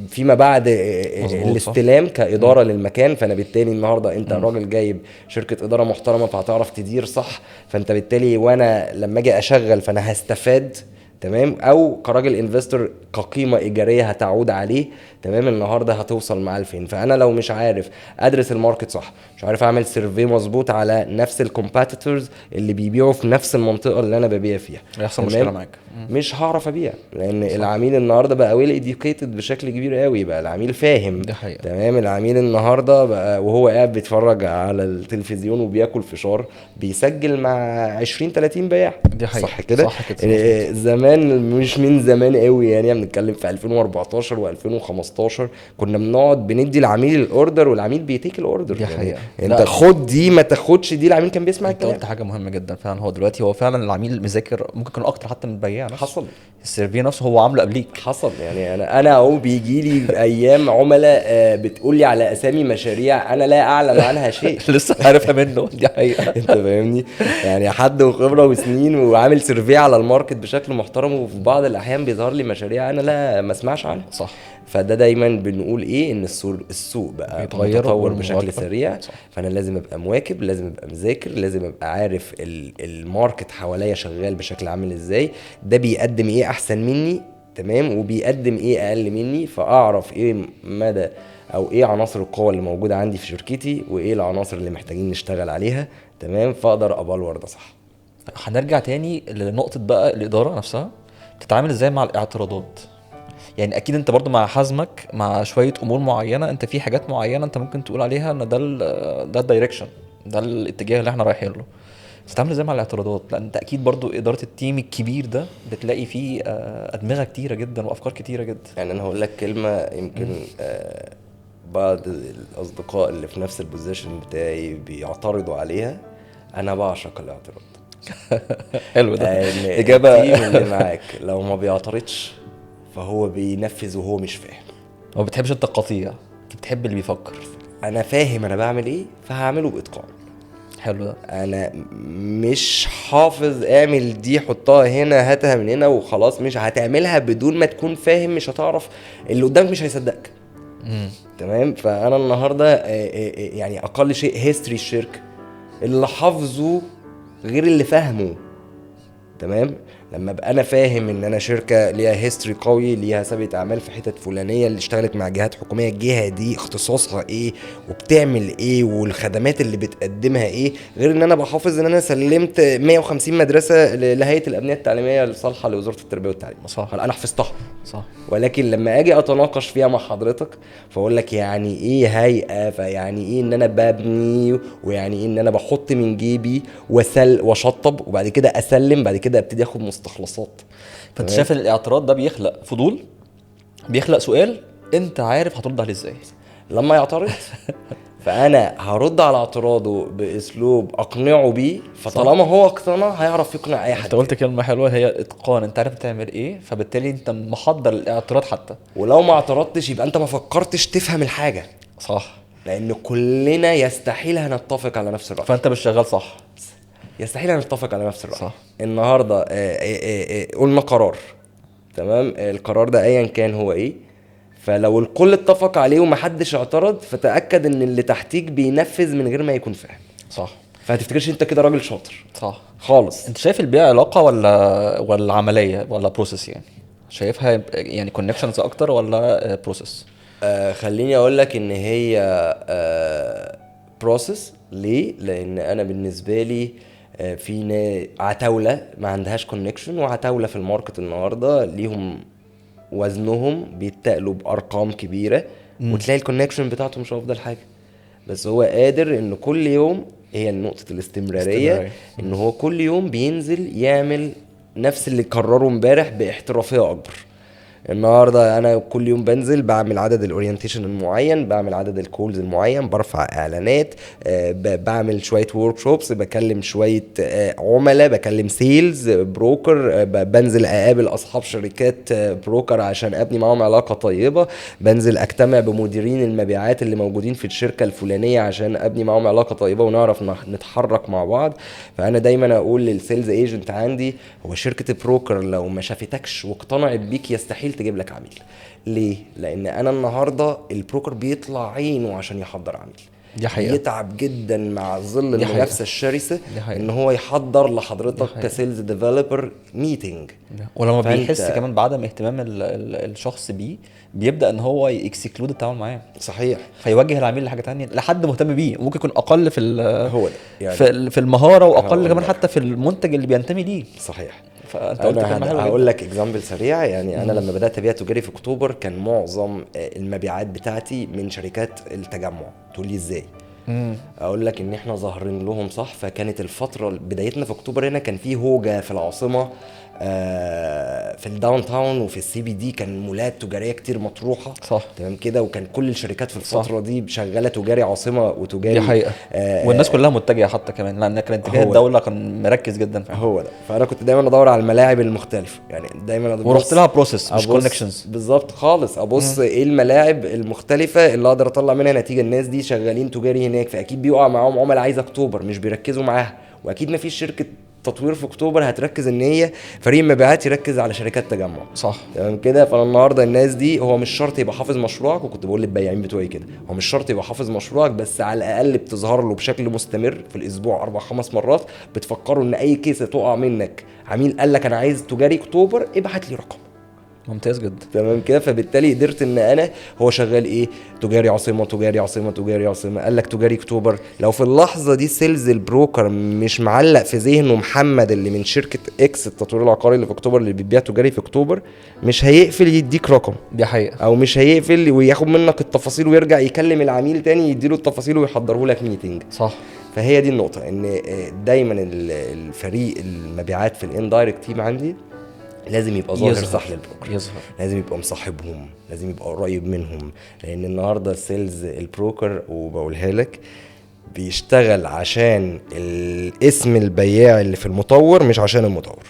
فيما بعد مظبوط، صح. الاستلام كاداره للمكان. فانا بالتالي النهارده انت راجل جايب شركه اداره محترمه فهتعرف تدير صح. فانت بالتالي وانا لما اجي اشغل فانا هستفاد. تمام. او كراجل انفستور كقيمه ايجاريه هتعود عليه. تمام. النهارده هتوصل معاه لفين. فانا لو مش عارف ادرس الماركت صح، مش عارف اعمل سيرفي مظبوط على نفس الكومبيتيتورز اللي بيبيعوا في نفس المنطقه اللي انا ببيع فيها، هيحصل تمام، مشكله معاك. مش هعرف ابيع. لان العميل النهارده بقى ويل اديوكيتد بشكل كبير قوي، بقى العميل فاهم. دي حقيقة. تمام. العميل النهارده بقى وهو قاعد بيتفرج على التلفزيون وبياكل فشار بيسجل مع 20 30 بياع. دي حقيقة. صح كده. صح كده. زمان، مش من زمان قوي يعني، بنتكلم في 2014 و2015 كنا بنقعد بندي العميل الاوردر والعميل بيتيك الاوردر. دي حقيقة. انت لا. خد دي ما تاخدش دي، العميل كان بيسمع انت الكلام. قلت حاجه مهمه جدا فعلا. هو دلوقتي هو فعلا العميل مذاكر، ممكن يكون اكتر حتى من البياع نفسه. حصل. السيرفي نفسه هو عامله قبليك. حصل. يعني انا اهو بيجي لي ايام عملاء بتقول لي على اسامي مشاريع انا لا اعلم عنها شيء. لسه عارفها منه. دي حقيقه. انت فاهمني. يعني حد وخبره وسنين وعامل سيرفي على الماركت بشكل محترم، وفي بعض الاحيان بيظهر لي مشاريع انا لا ما اسمعش عنها. صح. فده دايما بنقول ايه، ان السوق بقى بيتغير متطور بشكل والمواكبة. سريع. صح. فانا لازم ابقى مواكب، لازم ابقى مذاكر، لازم ابقى عارف الماركت حواليا شغال بشكل عامل ازاي، ده بيقدم ايه احسن مني، تمام، وبيقدم ايه اقل مني، فاعرف ايه مدى او ايه عناصر القوة اللي موجودة عندي في شركتي، وايه العناصر اللي محتاجين نشتغل عليها. تمام. فاقدر ابلور ده صح. هنرجع تاني لنقطه بقى الاداره نفسها. تتعامل ازاي مع الاعتراضات؟ يعني اكيد انت برضو مع حزمك مع شويه امور معينه، انت في حاجات معينه انت ممكن تقول عليها ان ده الدايركشن، ده الاتجاه اللي احنا رايحين له. تتعامل ازاي مع الاعتراضات؟ لان انت اكيد برضو اداره التيم الكبير ده بتلاقي فيه ادمغه كتيره جدا وافكار كتيره جدا. يعني انا هقول لك كلمة يمكن بعض الاصدقاء اللي في نفس البوزيشن بتاعي بيعترضوا عليها. انا بعشق الاعتراض. حلو ده. لأن اجابه. التيم اللي معاك لو ما بيعترضش فهو بينفذ وهو مش فاهم. ما بتحبش انت القطيع، انت بتحب اللي بيفكر. انا فاهم انا بعمل ايه فهعمله باتقان. حلو ده. انا مش حافظ اعمل دي حطها هنا هاتها من هنا وخلاص. مش هتعملها بدون ما تكون فاهم، مش هتعرف، اللي قدامك مش هيصدقك. تمام. فانا النهارده يعني اقل شيء هيستوري الشركه اللي حافظه غير اللي فاهمه. تمام. لما ابقى انا فاهم ان انا شركه ليها هيستوري قوي، ليها سابقه اعمال في حتت فلانيه، اللي اشتغلت مع جهات حكوميه، الجهه دي اختصاصها ايه وبتعمل ايه والخدمات اللي بتقدمها ايه، غير ان انا بحافظ ان انا سلمت 150 مدرسه لهيئه الابنيه التعليميه الصالحه لوزاره التربيه والتعليم. صح. انا حفظتها. صح. ولكن لما اجي اتناقش فيها مع حضرتك فاقول لك يعني ايه هيئه، فيعني ايه ان انا ببني، ويعني ايه ان انا بحط من جيبي واشطب وبعد كده اسلم، بعد كده ابتدي اخد مستخلصات. فانت شايف ان الاعتراض ده بيخلق فضول، بيخلق سؤال انت عارف هترد عليه ازاي. لما يعترض فانا هرد على اعتراضه باسلوب اقنعه بيه، فطالما هو اقتنع هيعرف يقنع اي حد. انت قلت كلمه حلوه هي اتقان، انت عارف تعمل ايه، فبالتالي انت محضر الاعتراض حتى. ولو ما اعترضتش يبقى انت ما فكرتش تفهم الحاجه، صح. لان كلنا يستحيل هنتفق على نفس الرأي. فانت مش شغال صح. يستحيل هنتفق على نفس الرأي. صح. النهارده قلنا قرار، تمام، القرار ده ايا كان هو ايه، فلو الكل اتفق عليه ومحدش اعترض فتأكد ان اللي تحتيك بينفذ من غير ما يكون فاهم. صح. فهتفتكرش انت كده راجل شاطر صح خالص. انت شايف البيع علاقه ولا عمليه ولا بروسيس؟ يعني شايفها يعني كونكشنز اكتر ولا بروسيس؟ خليني اقول لك ان هي بروسيس. ليه؟ لان انا بالنسبه لي في عتاوله ما عندهاش كونكشن، وعتاوله في الماركت النهارده ليهم وزنهم بيتقلوا بارقام كبيره، وتلاقي الكونكشن بتاعته مش افضل حاجه، بس هو قادر ان كل يوم، هي نقطه الاستمراريه، ان هو كل يوم بينزل يعمل نفس اللي قرره امبارح باحترافيه اكبر. النهارده انا كل يوم بنزل بعمل عدد الاورينتيشن المعين، بعمل عدد الكولز المعين، برفع اعلانات، بعمل شويه ورك شوبس، بكلم شويه عملاء، بكلم سيلز بروكر، بنزل اقابل اصحاب شركات بروكر عشان ابني معاهم علاقه طيبه، بنزل اجتمع بمديرين المبيعات اللي موجودين في الشركه الفلانيه عشان ابني معاهم علاقه طيبه ونعرف نتحرك مع بعض. فانا دايما اقول للسيلز ايجنت عندي، هو شركه البروكر لو ما شافتكش واقتنعت بيك يستحيل تجيب لك عميل. ليه؟ لان انا النهارده البروكر بيطلع عينه عشان يحضر عميل، دي حقيقة. يتعب جدا مع ظل دي حقيقة. المنافسه الشرسه دي حقيقة. ان هو يحضر لحضرتك حقيقة. كسيلز ديفلوبر ميتنج. ولما فأنت- بيحس كمان بعدم اهتمام الشخص بيه، بيبدا ان هو يكسكلود التعامل معاه، صحيح. فيوجه العميل لحاجه تانية لحد مهتم بيه، ممكن يكون اقل في هو ده يعني. في المهاره، واقل هقول كمان لك. حتى في المنتج اللي بينتمي ليه. صحيح. فانت قلت كلمه حلوه هقول جدا. لك اكزامبل سريع. يعني انا لما بدات ابيع تجاري في اكتوبر كان معظم المبيعات بتاعتي من شركات التجمع. تقول لي ازاي؟ اقول لك ان احنا ظاهرين لهم صح. فكانت الفتره بدايتنا في اكتوبر هنا كان في هوجه في العاصمه، في الداون تاون وفي السي بي دي كان مولات تجاريه كتير مطروحه. صح. تمام كده. وكان كل الشركات في صح. الفتره دي شغاله تجاري عاصمه وتجاري. دي حقيقه. والناس كلها متجهه حتى كمان، لان كان اتجاه هو الدوله كان مركز جدا فيها. هو ده. فانا كنت دايما ادور على الملاعب المختلفه، يعني دايما أبص، ورحت لها بروسيس مش أبص- كونكشنز. بالظبط خالص. ابص ايه الملاعب المختلفه اللي اقدر اطلع منها نتيجه. الناس دي شغالين تجاري هناك، فاكيد بيقع معاهم عملاء عايزه اكتوبر مش بيركزوا معاها، واكيد ما فيش شركه تطوير في اكتوبر هتركز ان هي فريق مبيعات يركز على شركات تجمع. صح. تمام كده. فانا النهارده الناس دي، هو مش شرط يبقى حافظ مشروعك، وكنت بقول للبياعين بتوعي كده، هو مش شرط يبقى حافظ مشروعك، بس على الاقل بتظهر له بشكل مستمر في الاسبوع 4-5 مرات، بتفكروا ان اي كيس تقع منك عميل قال لك انا عايز تجاري اكتوبر ابعت لي رقم. ممتاز جدا. تمام كده. فبالتالي قدرت ان انا، هو شغال ايه؟ تجاري عاصمه، تجاري عاصمه، تجاري عاصمه، قال لك تجاري اكتوبر. لو في اللحظه دي سيلز البروكر مش معلق في ذهنه محمد اللي من شركه اكس التطوير العقاري اللي في اكتوبر اللي بيبيع تجاري في اكتوبر، مش هيقفل يديك رقم، دي حقيقه. او مش هيقفل وياخد منك التفاصيل ويرجع يكلم العميل تاني يديله التفاصيل ويحضره لك ميتنج. صح. فهي دي النقطه، ان دايما الفريق المبيعات في الاندايركت تيم عندي لازم يبقى ظاهر صح للبروكر، يظهر. لازم يبقى مصاحبهم، لازم يبقى قريب منهم. لان النهارده السيلز البروكر، وبقولها لك، بيشتغل عشان الاسم البياع اللي في المطور مش عشان المطور.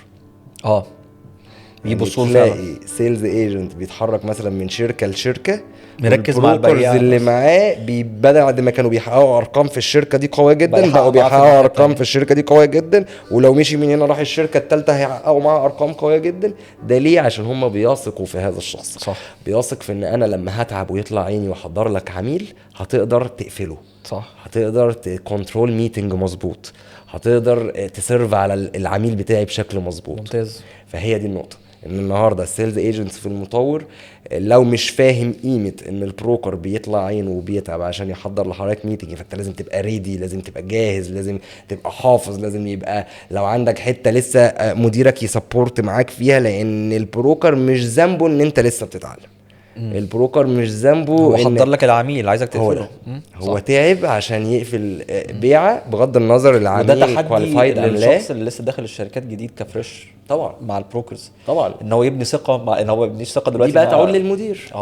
بيبصوا يعني فعلا. تلاقي سيلز ايجنت بيتحرك مثلا من شركه لشركه، مركز مع والبروكرز البياع اللي بس. معاه بعد ما كانوا بيحققوا ارقام في الشركه دي قويه جدا، بقى بقوا يحقق معاه في بيحققوا الناحية ارقام التانية. في الشركه دي قويه جدا، ولو مشي من هنا راح الشركه الثالثه هيحققوا معاه ارقام قويه جدا. ده ليه؟ عشان هم بيثقوا في هذا الشخص. صح. بيثق في ان انا لما هتعب ويطلع عيني واحضر لك عميل هتقدر تقفله، صح. هتقدر تكنترول ميتنج مظبوط، هتقدر تسيرف على العميل بتاعي بشكل مظبوط. ممتاز. فهي دي النقطه، ان النهارده السيلز ايجنتس في المطور لو مش فاهم قيمه ان البروكر بيطلع عينه وبيتعب عشان يحضر لحضرتك ميتنج، فانت لازم تبقى ريدي، لازم تبقى جاهز، لازم تبقى حافظ، لازم يبقى لو عندك حته لسه مديرك يسبورت معاك فيها، لان البروكر مش ذنبه ان انت لسه بتتعلم. البروكر مش ذنبه هو إن- حضر لك العميل عايزك هو تقفله. ده. هو تعب عشان يقفل بيعه، بغض النظر وده العميل تحدي كواليفايد ام لا. للشخص اللي لسه داخل الشركات جديد كفريش طبعا مع البروكرز، طبعا ان هو يبني ثقه ان هو ما يبنيش ثقه دي دلوقتي بقى مع- تعود للمدير.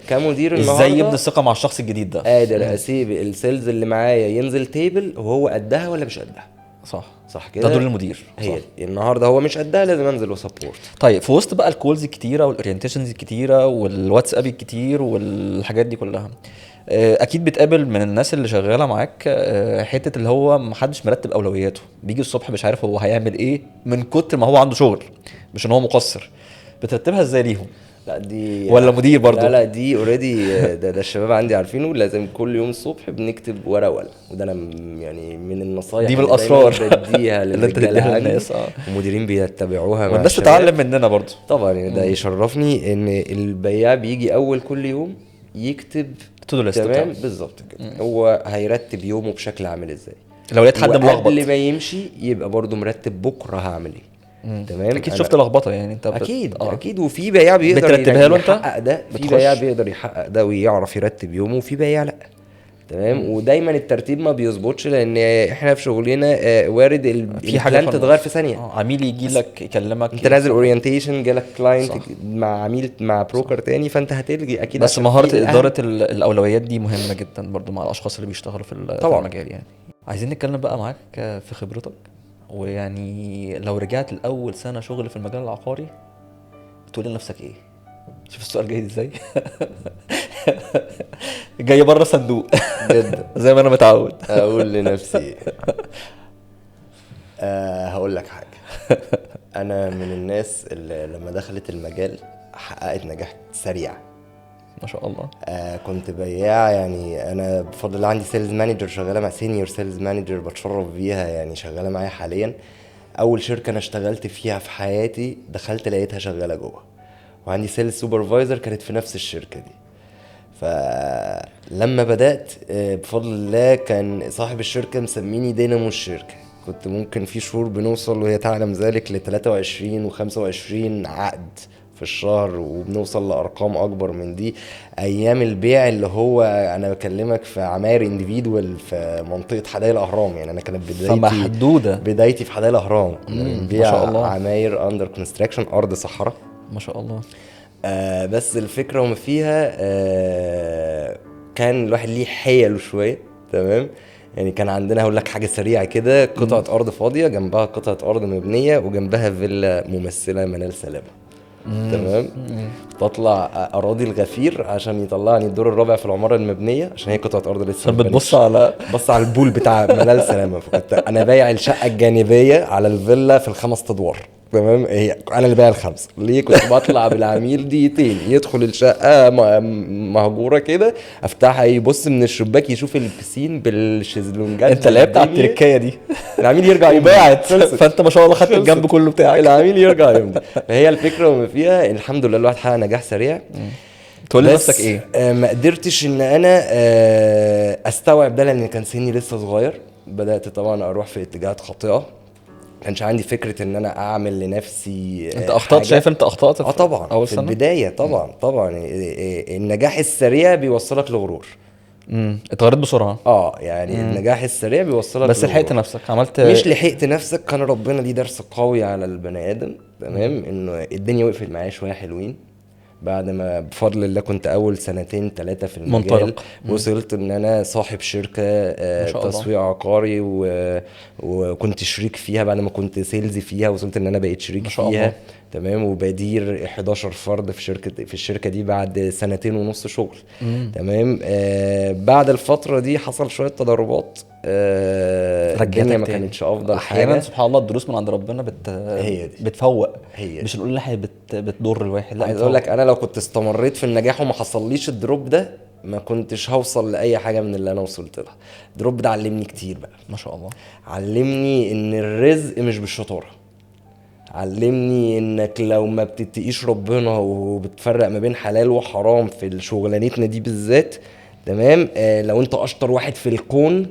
كمدير النهارده ازاي يبني الثقه مع الشخص الجديد ده. قادر اسيب السيلز اللي معايا ينزل تيبل وهو قدها ولا مش قدها. صح. صح كده. ده دور المدير. هي صح. دي. النهارده هو مش قدها لازم انزل وسبورت. طيب في وسط بقى الكولز الكتيره والاورينتيشنز الكتيره والواتساب الكتير والحاجات دي كلها، اكيد بتقابل من الناس اللي شغاله معاك حته اللي هو محدش مرتب اولوياته، بيجي الصبح مش عارف هو هيعمل ايه من كتر ما هو عنده شغل، مش ان هو مقصر. بترتبها ازاي ليهم؟ لا دي ولا مدير برضو؟ لا دي اوريدي ده الشباب عندي عارفينه. لازم كل يوم الصبح بنكتب ورقه، وده انا يعني من النصايح دي من اللي الاسرار دايماً بديها اللي انت للرجالة تديها عندي، للناس. ومديرين بيتبعوها مع والناس الشباب. تتعلم مننا برضو طبعا يعني ده يشرفني ان البياع بيجي اول كل يوم يكتب تو دو ليست تمام بتاعه. بالظبط كده. هو هيرتب يومه بشكل عامل ازاي. لو لقيت حد ملخبط قبل ما يمشي يبقى برضو مرتب بكره هعمل ايه. تمام. اكيد أنا- شفت لخبطه يعني انت اكيد اكيد. وفي بياع بيقدر بترتبها له انت؟ يحقق ده، في بتخش؟ بياع بيقدر يحقق ده ويعرف يرتب يومه، وفي بياع لا. تمام. ودايما الترتيب ما بيظبطش، لان احنا في شغلنا وارد في حاجه البلان تتغير في ثانيه. عميل يجي لك يكلمك انت نازل صح. اورينتيشن، جالك كلاينت صح. مع عميل مع بروكر تاني، فانت هتلغي اكيد. بس عشان مهاره في الأهم. اداره الاولويات دي مهمه جدا برضو مع الاشخاص اللي بيشتغلوا في في طبعاً. المجال يعني. عايزين نتكلم بقى معاك في خبرتك، ويعني لو رجعت لاول سنه شغل في المجال العقاري تقول لنفسك ايه؟ شوف السؤال جاي ازاي. جاي بره صندوق جدا. زي ما انا متعود. اقول لنفسي ايه؟ هقول لك حاجه. انا من الناس اللي لما دخلت المجال حققت نجاح سريع. ما شاء الله. كنت بياع يعني. انا بفضل الله عندي سيلز مانجر شغاله مع سينيور سيلز مانجر بتشرف بيها يعني، شغاله معايا حاليا. اول شركه انا اشتغلت فيها في حياتي دخلت لقيتها شغاله جوه، وعندي سيلز سوبرفايزر كانت في نفس الشركه دي. فلما بدأت بفضل الله كان صاحب الشركة مسميني دينامو الشركة. كنت ممكن في شهور بنوصل وهي تعلم ذلك ل 23 و25 عقد في الشهر، وبنوصل لأرقام أكبر من دي. أيام البيع اللي هو أنا بكلمك في عماير انديفيدوال في منطقة حدائق الأهرام يعني. أنا كانت فمحدودة. بدايتي في حدائق الأهرام ما بنبيع شاء الله. عماير أندر كونستراكشن، أرض صحراء. ما شاء الله. بس الفكرة وما فيها كان الواحد ليه حيل شوية. تمام. يعني كان عندنا هقول لك حاجة سريعة كده، قطعة أرض فاضية جنبها قطعة أرض مبنية وجنبها فيلا ممثلة منال سلامة. تمام. بطلع أراضي الغفير عشان يطلعني الدور الرابع في العمارة المبنية، عشان هي قطعة أرض لسه عشان ما بتبص اتبنتش. على بص على البول بتاع منال سلامة. فكنت أنا بايع الشقة الجانبية على الفيلا في ال5 أدوار. تمام. هي انا اللي بايع ال5. ليه؟ كنت بطلع بالعميل دقيقتين يدخل الشقه مهجوره كده، افتحها يبص من الشباك يشوف البسين بالشيزلونجات. انت لعبت على التركايه دي. العميل يرجع وباعت. خلصت. فانت ما شاء الله خدت الجنب كله بتاعك. العميل يرجع يمضي. فهي الفكره وما فيها الحمد لله الواحد حقق نجاح سريع. تقول بس لنفسك ايه؟ ما قدرتش ان انا استوعب ده لان كان سني لسه صغير. بدات طبعا اروح في اتجاهات خاطئه. كانش عندي فكره ان انا اعمل لنفسي انت اخطأت. شايف انت اخطأت في طبعا اول في سنه؟ البدايه طبعا النجاح السريع بيوصلك لغرور. اتغيرت بسرعه. يعني النجاح السريع بيوصلك بس لغرور. لحقت نفسك عملت مش لحقت نفسك، كان ربنا ليه درس قوي على البني ادم. تمام. انه الدنيا وقفت معايا شويه حلوين بعد ما بفضل الله كنت اول 2-3 في المجال منطلق. وصلت ان انا صاحب شركه شاء الله. تسويق عقاري وكنت شريك فيها. بعد ما كنت سيلز فيها وصلت ان انا بقيت شريك ما شاء فيها. الله. تمام. وبدير 11 فرد في الشركه دي بعد 2.5 سنين شغل. تمام. بعد الفتره دي حصل شويه تضربات. الدنيا ما كانتش افضل احيانا حاجه. سبحان الله الدروس من عند ربنا هي دي. بتفوق. هي مش نقول لها بتضر الواحد، لا عايز بتفوق. اقول لك انا لو كنت استمريت في النجاح وما حصليش الدروب ده ما كنتش هوصل لاي حاجه من اللي انا وصلت لها. الدروب ده علمني كتير بقى. ما شاء الله. علمني ان الرزق مش بالشطاره. علمني انك لو ما بتتقيش ربنا وبتفرق ما بين حلال وحرام في الشغلانتنا دي بالذات. تمام. لو انت اشطر واحد في الكون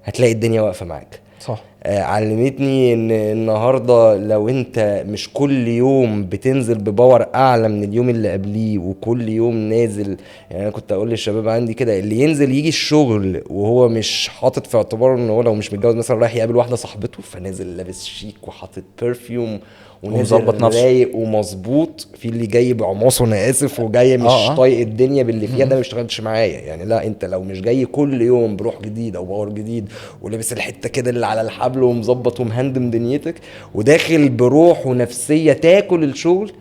هتلاقي الدنيا واقفه معاك. صح. علمتني ان النهارده لو انت مش كل يوم بتنزل بباور اعلى من اليوم اللي قبليه وكل يوم نازل. يعني انا كنت اقول للشباب عندي كده، اللي ينزل يجي الشغل وهو مش حاطط في اعتباره ان هو لو مش متجوز مثلا رايح يقابل واحده صاحبته فنازل لابس شيك وحاطط برفيوم ومظبط ونازل نفسه. رايق ومظبوط. في اللي جاي بعماصه انا اسف وجاي مش طايق الدنيا باللي فيها ده ما بيشتغلش معايا يعني. لا انت لو مش جاي كل يوم بروح جديد او باور جديد ولابس الحته كده اللي على الحبل ومظبط ومهندم دنيتك وداخل بروح ونفسيه تاكل الشغل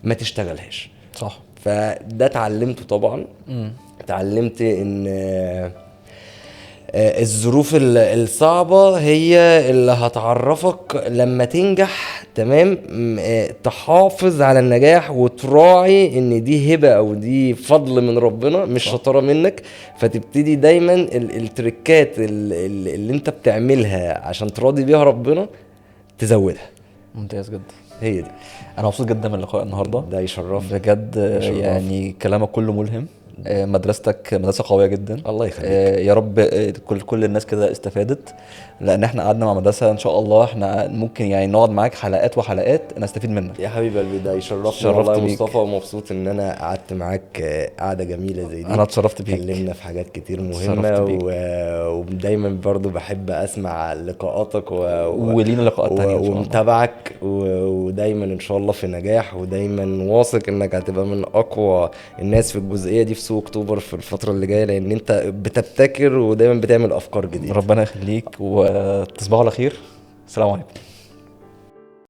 ما تشتغلهاش. صح. فده اتعلمته طبعا. اتعلمت ان الظروف الصعبة هي اللي هتعرفك لما تنجح. تمام. تحافظ على النجاح وتراعي ان دي هبة او دي فضل من ربنا مش شطارة منك. فتبتدي دايما التركات اللي انت بتعملها عشان تراضي بيها ربنا تزودها. ممتاز جدا. هي دي. انا مبسوط جدا من اللقاء النهارده. ده يشرف بجد. يعني كلامك كله ملهم مدرستك مدرسة قوية جدا. الله يخليك. يا رب كل الناس كده استفادت، لان احنا قعدنا مع مدرسة ان شاء الله احنا ممكن يعني نقعد معاك حلقات وحلقات نستفيد منك. يا حبيب قلبي، ده يشرفني اتشرفت والله يا بيك. مصطفى، ومبسوط ان انا قعدت معاك قعده جميله زي دي. انا اتشرفت بيك. اتكلمنا في حاجات كتير اتشرفت مهمه بيك. ودايما برضو بحب اسمع لقاءاتك ولينا لقاءات تانية ان شاء الله. ومتابعك ودايما ان شاء الله في نجاح، ودايما واثق انك هتبقى من اقوى الناس في الجزئيه دي في سوق اكتوبر في الفتره اللي جايه، لان انت بتبتكر ودايما بتعمل افكار جديده. ربنا يخليك وتصبحوا على خير. السلام عليكم.